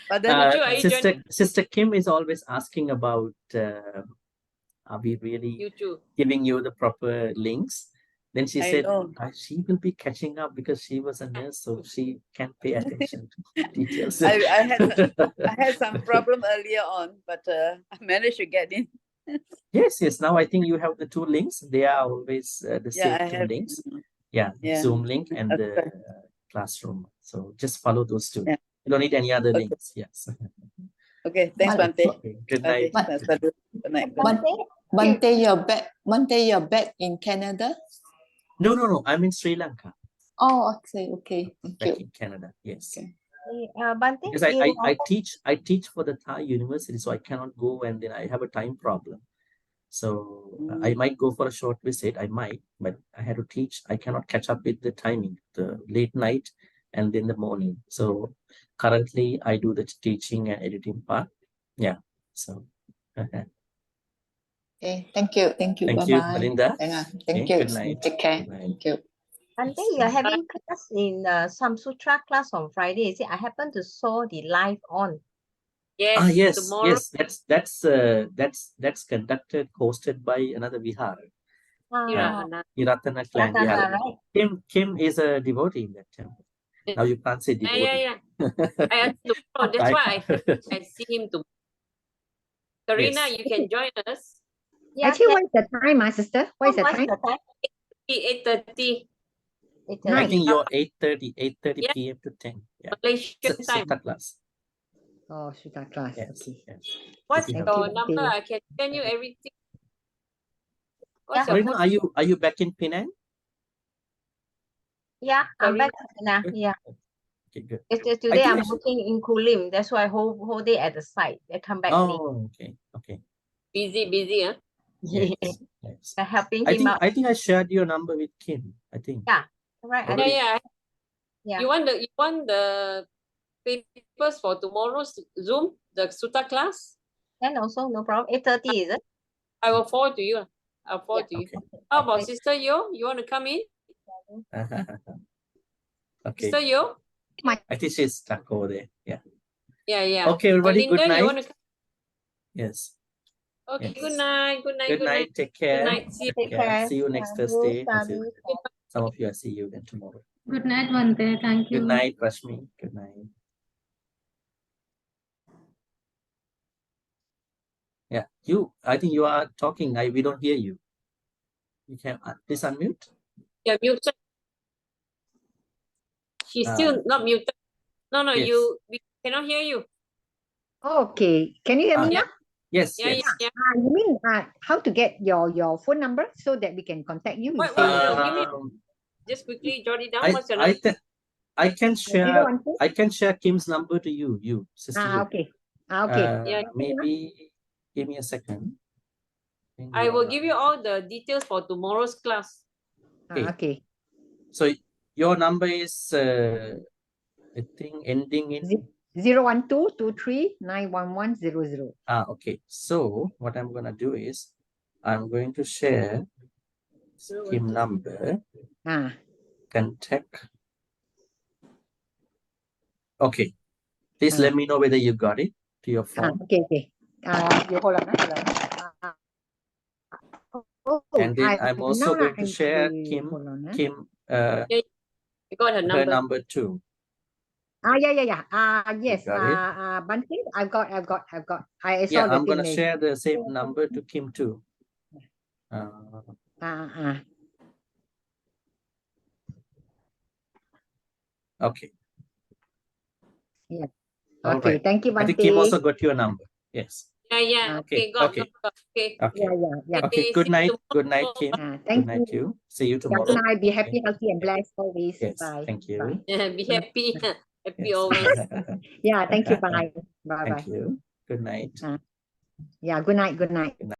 you are you joining? Sister Kim is always asking about are we really You too. giving you the proper links? Then she I said, know. she will be catching up because she was a nurse, so she can pay attention to details. I had some problem earlier on, but I managed to get in. Yes. Now I think you have the two links. They are always the Yeah, same I two have. links. Yeah, Yeah. Zoom link and That's the right. classroom. So just follow those two. Yeah. You don't need any other links. Yes. Okay, thanks, Bhante. Okay, good night. Okay, good night. Bhante, you're back in Canada? No. I'm in Sri Lanka. Oh, okay. Thank Back you. in Canada. Yes. Bhante, Because I teach for the Thai university, so I cannot go, and then I have a time problem. So I might go for a short visit. I might, but I had to teach. I cannot catch up with the timing, the late night and then the morning. So currently I do the teaching and editing part. Yeah. So Okay, thank you. thank Bye you, bye. Melinda. Thank Okay, you. good night. Take care. Good night. Thank you. Bhante, you're having class in some sutra class on Friday. Is it? I happen to saw the live on. Yes, tomorrow. that's conducted, hosted by another vihar. Hiratana. Hiratana clan vihar. Right? Kim is a devotee in that temple. Now you can't say devotee. Yeah. I tomorrow. That's why I see him tomorrow. Karina, Yes. you can join us. Actually, what is the time, my sister? What is the time? 8:30. I think you're 8:30 Yeah. p.m. to 10. Yeah. Malaysian time. Sutta class. Oh, Sutta class. Yes. Okay. Yes. What's If you have your time. number? I can send you everything. What's your Karina, phone? are you back in Penang? Yeah, I'm back now. Yeah. Okay, good. Today I'm working in Kulim. That's why whole day at the site. I come back late. Oh, okay. Busy, huh? Yes. I'm helping I him think out. I think I shared your number with Kim. I think. Yeah. Right. Already? Yeah. You want the papers for tomorrow's Zoom, the Sutta class? And also no problem. 8:30 is it? I will forward to you. I'll forward to you. How about Sister Yo? You want to come in? Okay. Sister Yo? I think she's stuck over there. Yeah. Yeah. Okay, everybody. Linda, Good you want night. to come? Yes. Okay, Yes. good night. Good night. Take care. Good night. See you. Take care. See you next Thursday. Some of you I see you again tomorrow. Good night, Bhante. Thank you. Good night, Rashmi. Good night. Yeah, I think you are talking. We don't hear you. You can please unmute. Yeah, muted. She's still not muted. No, Yes. we cannot hear you. Okay. Can you hear me now? Yes. Yeah. You mean how to get your phone number so that we can contact you? What give me? Just quickly jot it down. What's your number? I can share Kim's number to you, sister. Okay. Okay. Yeah. Maybe give me a second. I will give you all the details for tomorrow's class. Okay. So your number is I think ending in 01223911100. Okay. So what I'm gonna do is I'm going to share Kim number. Contact. Okay. Please let me know whether you got it to your phone. Okay. You hold on. And then I'm also going to share Kim. You got her number. Her number too. Yeah. Yes. Got it? Bhante, I've got. I saw Yeah, the I'm gonna thing share the same number to Kim too. Okay. Yeah. All Okay. right. Thank you, Bhante. I think Kim also got your number. Yes. Yeah. Okay. Got. Okay. Okay. Yeah. Okay. Good night. Good night, Kim. Thank Good night, you. See you tomorrow. Good night. Be happy, healthy, and blessed always. Yes. Bye. Thank you. Bye. Be happy. Happy Yes. always. Yeah. Thank you. Bye. Bye. Thank you. Good night. Yeah. Good night. Good night.